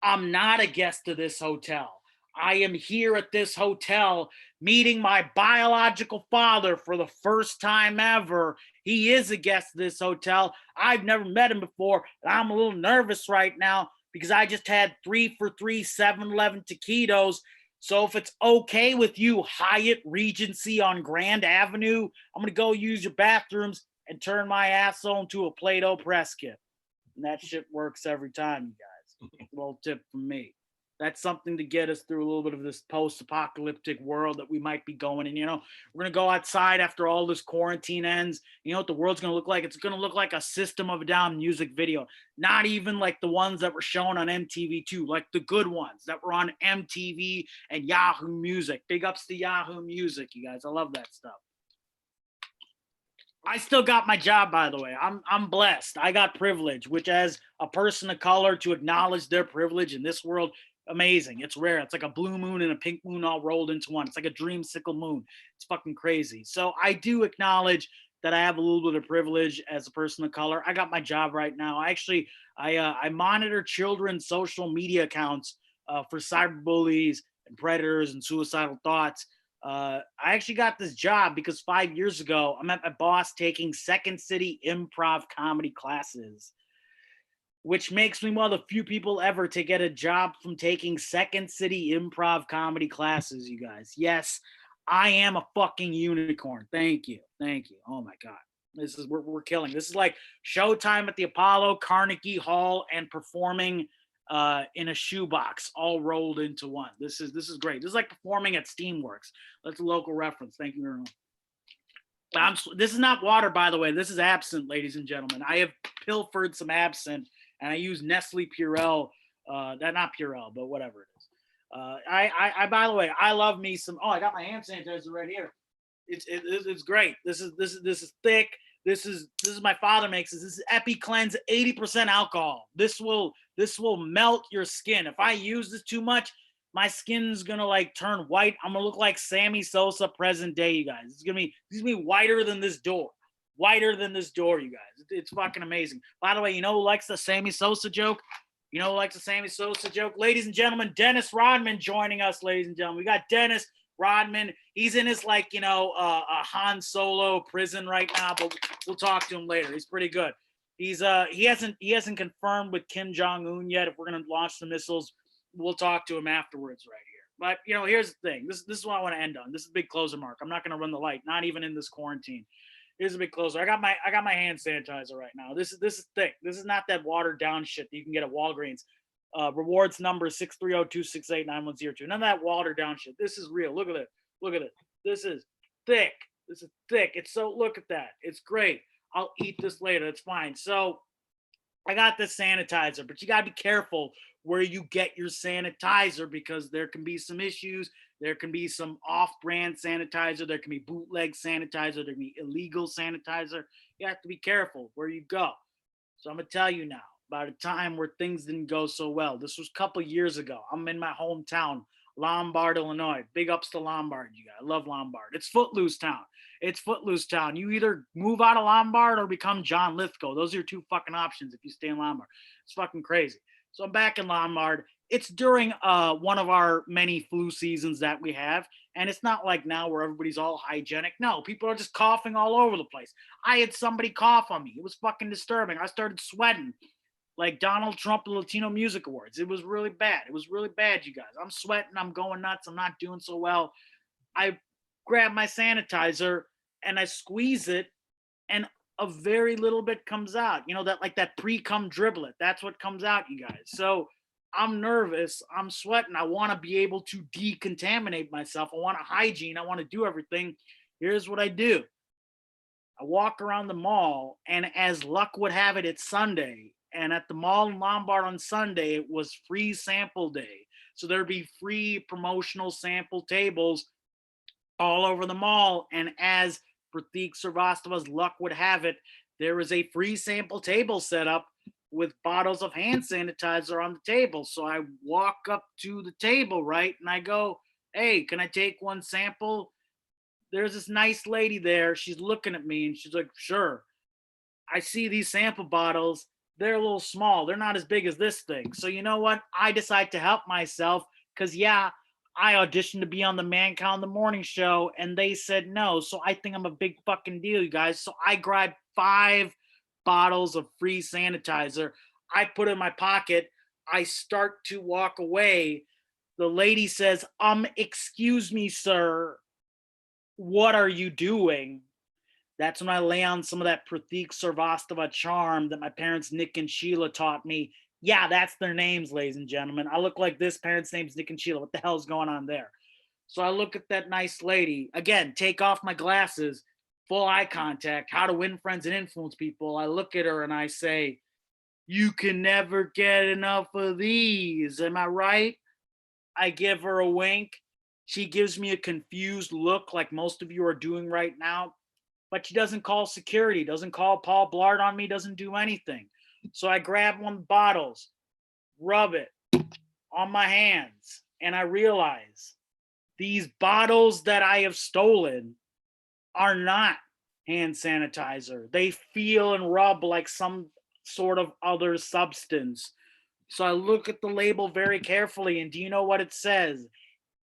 I'm not a guest of this hotel. I am here at this hotel meeting my biological father for the first time ever. He is a guest of this hotel. I've never met him before, and I'm a little nervous right now because I just had 3 for $3 7-Eleven taquitos. So if it's okay with you, Hyatt Regency on Grand Avenue, I'm going to go use your bathrooms and turn my asshole into a Play-Doh press kit. And that shit works every time, you guys. A little tip from me. That's something to get us through a little bit of this post-apocalyptic world that we might be going in. You know, we're going to go outside after all this quarantine ends. You know what the world's going to look like? It's going to look like a System of a Down music video. Not even like the ones that were shown on MTV2, like the good ones that were on MTV and Yahoo Music. Big ups to Yahoo Music, you guys. I love that stuff. I still got my job, by the way. I'm blessed. I got privilege, which as a person of color, to acknowledge their privilege in this world, amazing. It's rare. It's like a blue moon and a pink moon all rolled into one. It's like a dreamsicle moon. It's fucking crazy. So I do acknowledge that I have a little bit of privilege as a person of color. I got my job right now. I monitor children's social media accounts for cyberbullies and predators and suicidal thoughts. I actually got this job because 5 years ago, I met my boss taking Second City improv comedy classes, which makes me one of the few people ever to get a job from taking Second City improv comedy classes, you guys. Yes, I am a fucking unicorn. Thank you. Thank you. Oh my God. We're killing. This is like Showtime at the Apollo, Carnegie Hall, and performing in a shoebox all rolled into one. This is great. This is like performing at Steamworks. That's a local reference. Thank you very much. This is not water, by the way. This is absinthe, ladies and gentlemen. I have pilfered some absinthe, and I use Nestle Purell. Not Purell, but whatever it is. I by the way, I love me some. Oh, I got my hand sanitizer right here. It's great. This is thick. This is my father makes this. This is EpiCleanse, 80% alcohol. This will melt your skin. If I use this too much, my skin's gonna like turn white. I'm gonna look like Sammy Sosa present day, you guys. This is gonna be whiter than this door. Whiter than this door, you guys. It's fucking amazing. By the way, you know who likes the Sammy Sosa joke? You know who likes the Sammy Sosa joke? Ladies and gentlemen, Dennis Rodman joining us, ladies and gentlemen. We got Dennis Rodman. He's in his a Han Solo prison right now, but we'll talk to him later. He's pretty good. He hasn't confirmed with Kim Jong-un yet if we're gonna launch the missiles. We'll talk to him afterwards right here. But here's the thing. This is what I want to end on. This is a big closer, Mark. I'm not gonna run the light, not even in this quarantine. Here's a big closer. I got my hand sanitizer right now. This is thick. This is not that watered down shit that you can get at Walgreens. Rewards number 630-268-9102. None of that watered down shit. This is real. Look at it. Look at it. This is thick. This is thick. It's so, look at that. It's great. I'll eat this later. It's fine. So I got this sanitizer, but you got to be careful where you get your sanitizer because there can be some issues. There can be some off-brand sanitizer. There can be bootleg sanitizer. There can be illegal sanitizer. You have to be careful where you go. So I'm going to tell you now about a time where things didn't go so well. This was a couple years ago. I'm in my hometown, Lombard, Illinois. Big ups to Lombard, you guys. I love Lombard. It's Footloose town. It's Footloose town. You either move out of Lombard or become John Lithgow. Those are your two fucking options if you stay in Lombard. It's fucking crazy. So I'm back in Lombard. It's during one of our many flu seasons that we have. And it's not like now where everybody's all hygienic. No, people are just coughing all over the place. I had somebody cough on me. It was fucking disturbing. I started sweating like Donald Trump at the Latino Music Awards. It was really bad. It was really bad, you guys. I'm sweating. I'm going nuts. I'm not doing so well. I grab my sanitizer and I squeeze it, and a very little bit comes out. You know, that like that pre-cum driblet. That's what comes out, you guys. So I'm nervous. I'm sweating. I want to be able to decontaminate myself. I want a hygiene. I want to do everything. Here's what I do. I walk around the mall, and as luck would have it, it's Sunday. And at the mall in Lombard on Sunday, it was free sample day. So there'd be free promotional sample tables all over the mall. And as Pratik Srivastava's luck would have it, there was a free sample table set up with bottles of hand sanitizer on the table. So I walk up to the table, right? And I go, hey, can I take one sample? There's this nice lady there. She's looking at me and she's like, sure. I see these sample bottles. They're a little small. They're not as big as this thing. So you know what? I decide to help myself because, yeah, I auditioned to be on the Man Cow in the Morning Show and they said no. So I think I'm a big fucking deal, you guys. So I grabbed 5 bottles of free sanitizer. I put it in my pocket. I start to walk away. The lady says, excuse me, sir. What are you doing? That's when I lay on some of that Pratik Srivastava charm that my parents, Nick and Sheila, taught me. Yeah, that's their names, ladies and gentlemen. I look like this. Parents' names Nick and Sheila. What the hell's going on there? So I look at that nice lady. Again, take off my glasses, full eye contact, how to win friends and influence people. I look at her and I say, you can never get enough of these. Am I right? I give her a wink. She gives me a confused look like most of you are doing right now, but she doesn't call security, doesn't call Paul Blart on me, doesn't do anything. So I grab one of the bottles, rub it on my hands, and I realize these bottles that I have stolen are not hand sanitizer. They feel and rub like some sort of other substance. So I look at the label very carefully, and do you know what it says?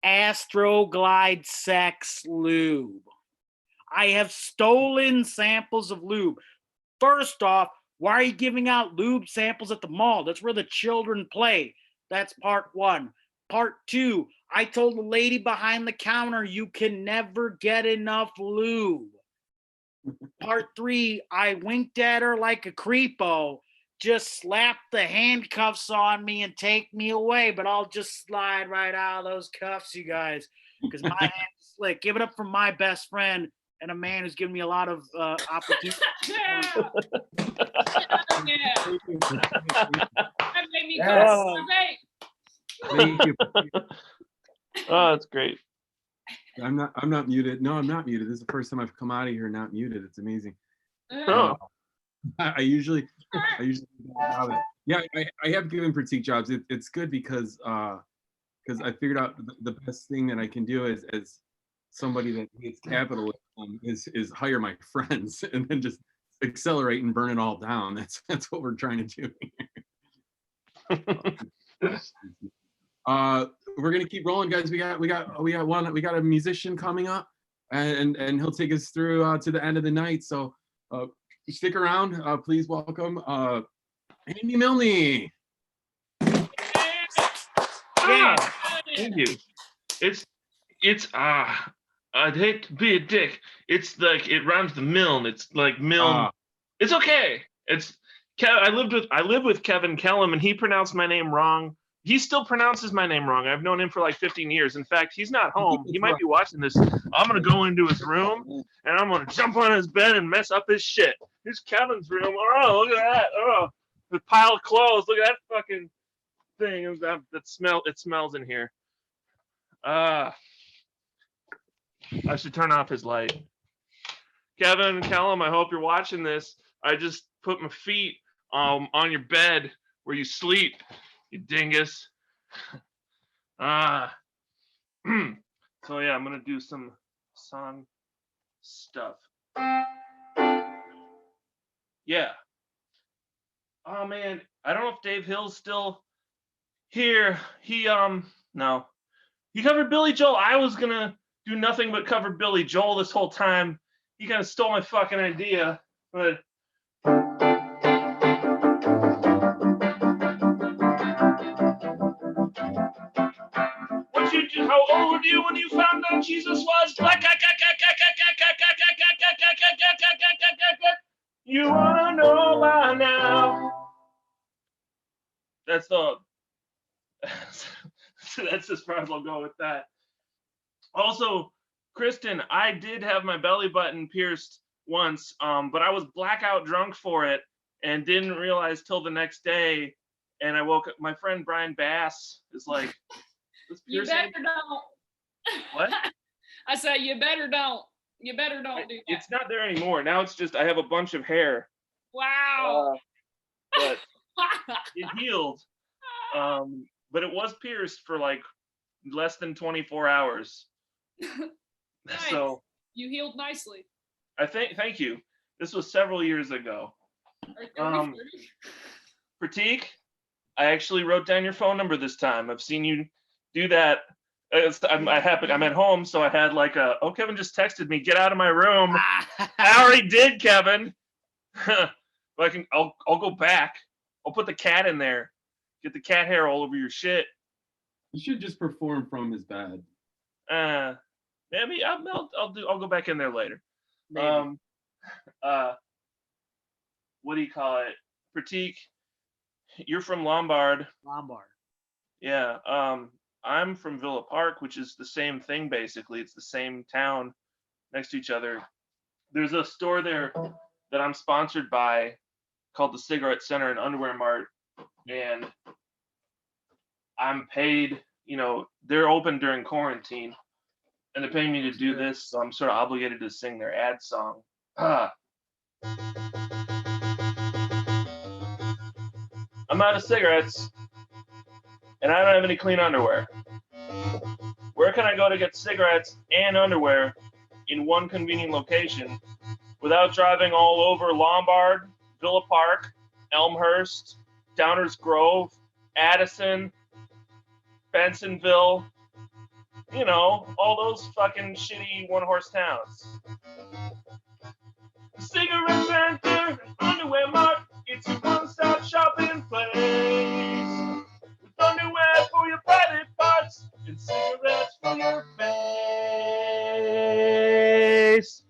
Astroglide Sex Lube. I have stolen samples of lube. First off, why are you giving out lube samples at the mall? That's where the children play. That's part 1. Part 2, I told the lady behind the counter, you can never get enough lube. Part 3, I winked at her like a creepo. Just slap the handcuffs on me and take me away, but I'll just slide right out of those cuffs, you guys, because my hand's slick. Give it up for my best friend and a man who's given me a lot of opportunities. Yeah. That made me go Yes. Thank you. Oh, that's great. I'm not muted. No, I'm not muted. This is the first time I've come out of here not muted. It's amazing. Oh. I usually have it. Yeah, I have given Pratik jobs. It's good because I figured out the best thing that I can do as somebody that hates capitalism is hire my friends and then just accelerate and burn it all down. That's what we're trying to do. We're gonna keep rolling, guys. We got a musician coming up, and he'll take us through to the end of the night. So stick around. Please welcome Andy Milne. Thank you. It's I'd hate to be a dick. It's like it rhymes the Milne. It's like Milne. It's okay. It's I live with Kevin Kellum, and he pronounced my name wrong. He still pronounces my name wrong. I've known him for like 15 years. In fact, he's not home. He might be watching this. I'm gonna go into his room and I'm gonna jump on his bed and mess up his shit. Here's Kevin's room. Oh, look at that. Oh, the pile of clothes. Look at that fucking thing. That smell. It smells in here. I should turn off his light. Kevin Kellum, I hope you're watching this. I just put my feet on your bed where you sleep, you dingus. So yeah, I'm gonna do some song stuff. Yeah. Oh man, I don't know if Dave Hill's still here. He no. He covered Billy Joel. I was gonna do nothing but cover Billy Joel this whole time. He kind of stole my fucking idea, but what you do? How old were you when you found out Jesus was black? You wanna know by now. That's the. So that's as far as I'll go with that. Also, Kristen, I did have my belly button pierced once, but I was blackout drunk for it and didn't realize till the next day. And I woke up. My friend Brian Bass is like, "This You piercing." better don't. What? I said, you better don't. You better don't do that. It's not there anymore. Now it's just I have a bunch of hair. Wow. But it healed. But it was pierced for like less than 24 hours. Nice. So You healed nicely. thank you. This was several years ago. Are 30? Pratik, I actually wrote down your phone number this time. I've seen you do that. I'm at home, so I had like Kevin just texted me, get out of my room. I already did, Kevin. But I'll go back. I'll put the cat in there. Get the cat hair all over your shit. You should just perform from his bed. Maybe I'll go back in there later. Maybe. What do you call it? Pratik, you're from Lombard. Lombard. Yeah. I'm from Villa Park, which is the same thing basically. It's the same town next to each other. There's a store there that I'm sponsored by called the Cigarette Center and Underwear Mart, and I'm paid. They're open during quarantine, and they're paying me to do this, so I'm sort of obligated to sing their ad song. I'm out of cigarettes, and I don't have any clean underwear. Where can I go to get cigarettes and underwear in one convenient location without driving all over Lombard, Villa Park, Elmhurst, Downers Grove, Addison, Bensonville, all those fucking shitty one-horse towns. Cigarette Center, Underwear Mart, it's a one-stop shopping place. With underwear for your private parts and cigarettes for your face.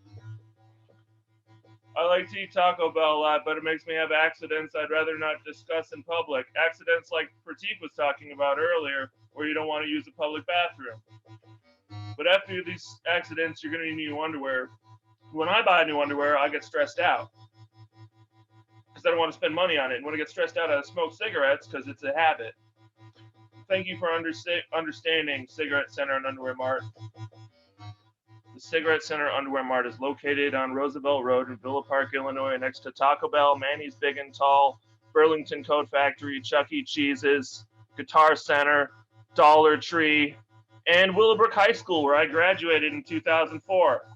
I like to eat Taco Bell a lot, but it makes me have accidents I'd rather not discuss in public. Accidents like Pratik was talking about earlier, where you don't want to use a public bathroom. But after these accidents, you're going to need new underwear. When I buy new underwear, I get stressed out because I don't want to spend money on it. And when I get stressed out, I smoke cigarettes because it's a habit. Thank you for understanding Cigarette Center and Underwear Mart. The Cigarette Center Underwear Mart is located on Roosevelt Road in Villa Park, Illinois, next to Taco Bell, Manny's Big and Tall, Burlington Coat Factory, Chuck E. Cheese's, Guitar Center, Dollar Tree, and Willowbrook High School, where I graduated in 2004.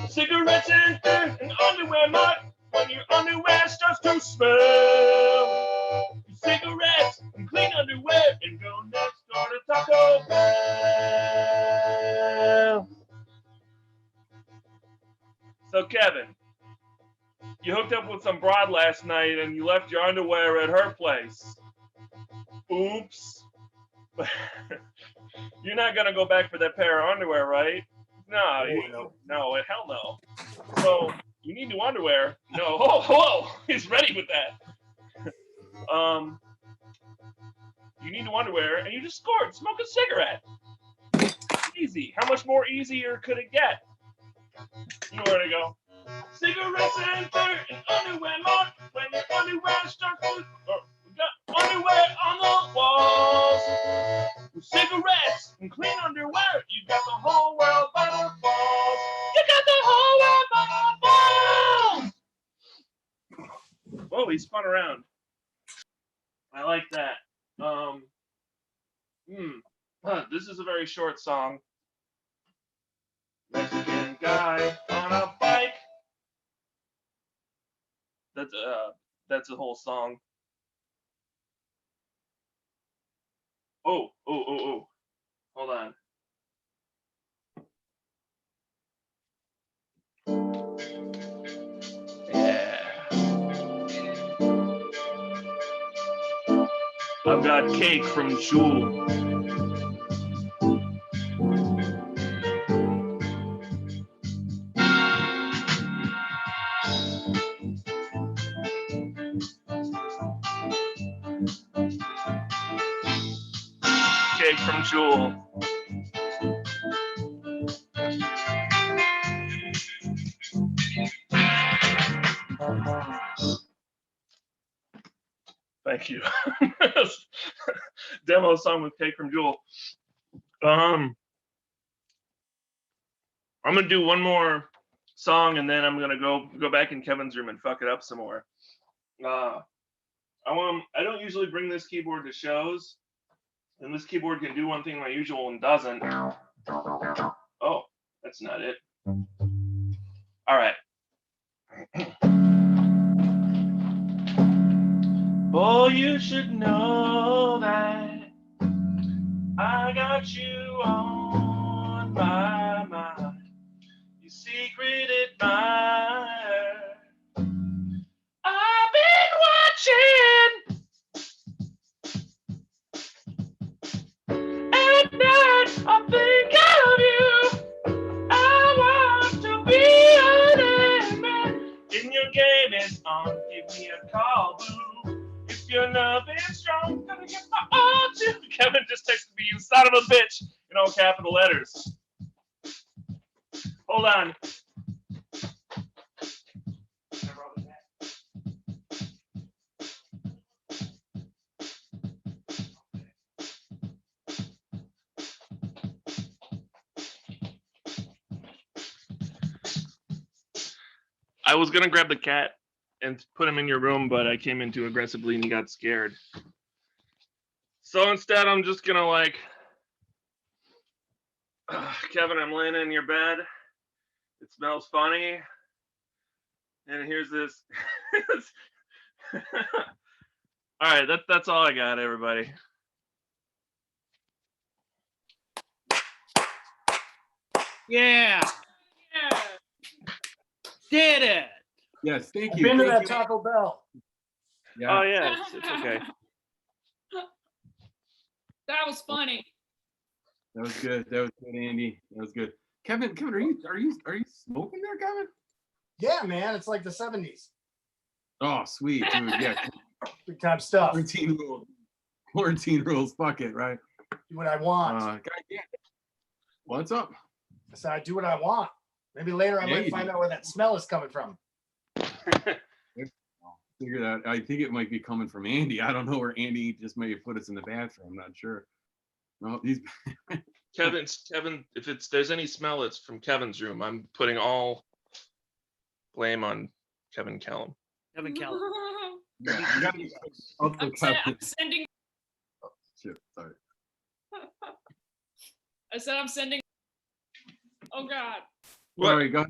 Cigarette Center and Underwear Mart, when your underwear starts to smell. Cigarettes and clean underwear, and go next door to Taco Bell. So Kevin, you hooked up with some broad last night and you left your underwear at her place. Oops. You're not gonna go back for that pair of underwear, right? No, no, hell no. So you need new underwear. No, whoa, he's ready with that. You need new underwear, and you just scored. Smoke a cigarette. Easy. How much more easier could it get? You know where to go. Cigarette Center and Underwear Mart. When your underwear starts to... we got underwear on the walls. With cigarettes and clean underwear, you got the whole world by the balls. You got the whole world by the balls. Whoa, he spun around. I like that. This is a very short song. Mexican guy on a bike. That's a whole song. Oh. Hold on. Yeah. I've got Cake from Jewel. Cake from Jewel. Thank you. Demo song with Cake from Jewel. I'm gonna do one more song and then I'm gonna go back in Kevin's room and fuck it up some more. I don't usually bring this keyboard to shows, and this keyboard can do one thing my usual one doesn't. Oh, that's not it. All right. Oh, you should know that I got you on my mind. You secret admirer. I've been watching at night. I think of you. I want to be an man. And your game is on. Give me a call, boo. If your love is strong, gonna get my all to. Kevin just texted me, you son of a bitch, in all capital letters. Hold on. I was gonna grab the cat and put him in your room, but I came in too aggressively and he got scared. So instead, I'm just gonna like, Kevin, I'm laying in your bed. It smells funny. And here's this. All right, that's all I got, everybody. Yeah, Yeah. did it. Yes, thank I've you. been to Thank that you. Taco Bell. Yeah. Oh yeah, it's okay. That was funny. That was good. That was good, Andy. That was good. Kevin, are you smoking there, Kevin? Yeah, man, it's like the 70s. Oh, sweet, dude. Yeah. Big time stuff. Quarantine rules. Quarantine rules. Fuck it, right? Do what I want. God, yeah. What's up? So I do what I want. Maybe later I Yeah, might you find do. out where that smell is coming from. Figure that. I think it might be coming from Andy. I don't know where Andy just may have put us in the bathroom. I'm not sure. No, he's Kevin, if there's any smell, it's from Kevin's room. I'm putting all blame on Kevin Callum. Kevin Keller. you gotta be up for Kevin. I'm sending. Oh, shit, sorry. I said I'm sending. Oh God. What? Sorry, go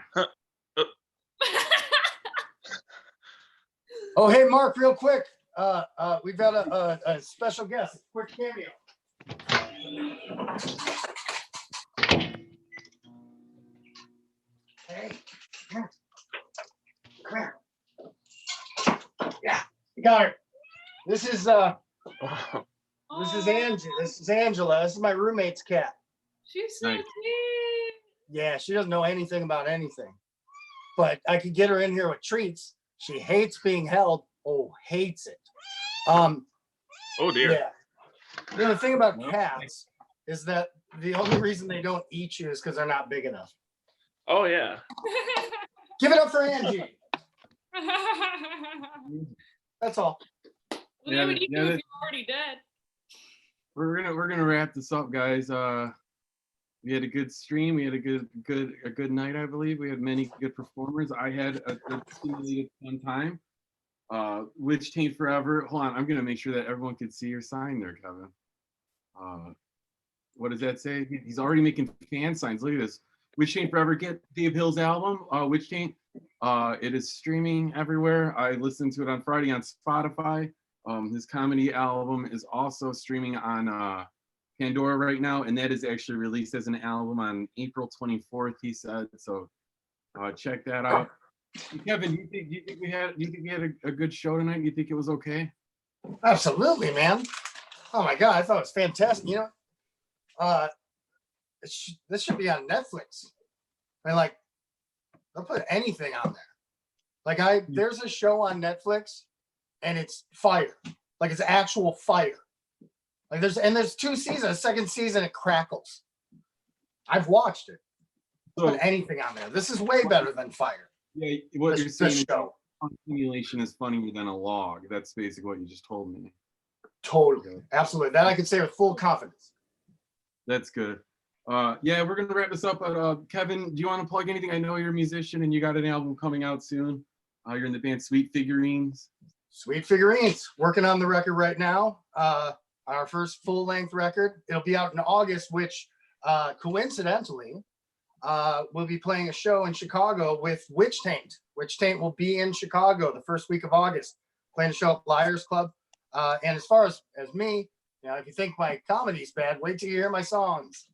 ahead. Oh, hey, Mark, real quick. We've got a special guest. Quick cameo. Hey, come here. Come here. Yeah, you got her. This is Angie. This is Angela. This is my roommate's cat. She's so Nice. cute. Yeah, she doesn't know anything about anything. But I could get her in here with treats. She hates being held. Oh, hates it. Oh dear. Yeah. You know, the thing about cats is that the only reason they don't eat you is because they're not big enough. Oh yeah. Give it up for Angie. That's all. What Yeah, would you yeah, do if that- you're already dead? We're gonna wrap this up, guys. We had a good stream. We had a good night, I believe. We had many good performers. I had a stimulated fun time. Witch Taint Forever. Hold on, I'm gonna make sure that everyone can see your sign there, Kevin. What does that say? He's already making fan signs. Look at this. Witch Taint Forever. Get Dave Hill's album, Witch Taint. It is streaming everywhere. I listened to it on Friday on Spotify. His comedy album is also streaming on Pandora right now, and that is actually released as an album on April 24th, he said. So check that out. Kevin, you think we had a good show tonight? You think it was okay? Absolutely, man. Oh my God, I thought it was fantastic. You know, this should be on Netflix. I mean, like, they'll put anything on there. Like, there's a show on Netflix, and it's fire. Like, it's actual fire. Like, there's 2 seasons. The second season, it crackles. I've watched it. So Put anything on there. This is way better than fire. yeah, what you're This saying is show. simulation is funnier than a log. That's basically what you just told me. Totally. Absolutely. That I can say with full confidence. That's good. Yeah, we're gonna wrap this up. But Kevin, do you want to plug anything? I know you're a musician and you got an album coming out soon. You're in the band Sweet Figurines. Sweet Figurines. Working on the record right now. Our first full-length record. It'll be out in August, which coincidentally, we'll be playing a show in Chicago with Witch Taint. Witch Taint will be in Chicago the first week of August, playing a show at Liars Club. And as far as me, you know, if you think my comedy's bad, wait till you hear my songs.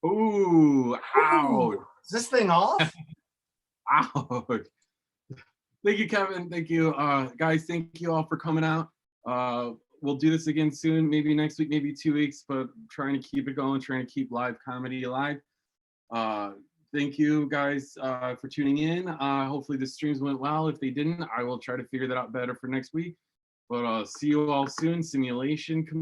Ooh, ouch. Is this thing off? Ouch. Thank you, Kevin. Thank you. Guys, thank you all for coming out. We'll do this again soon, maybe next week, maybe 2 weeks, but trying to keep it going, trying to keep live comedy alive. Thank you guys for tuning in. Hopefully the streams went well. If they didn't, I will try to figure that out better for next week. But see you all soon. Simulation.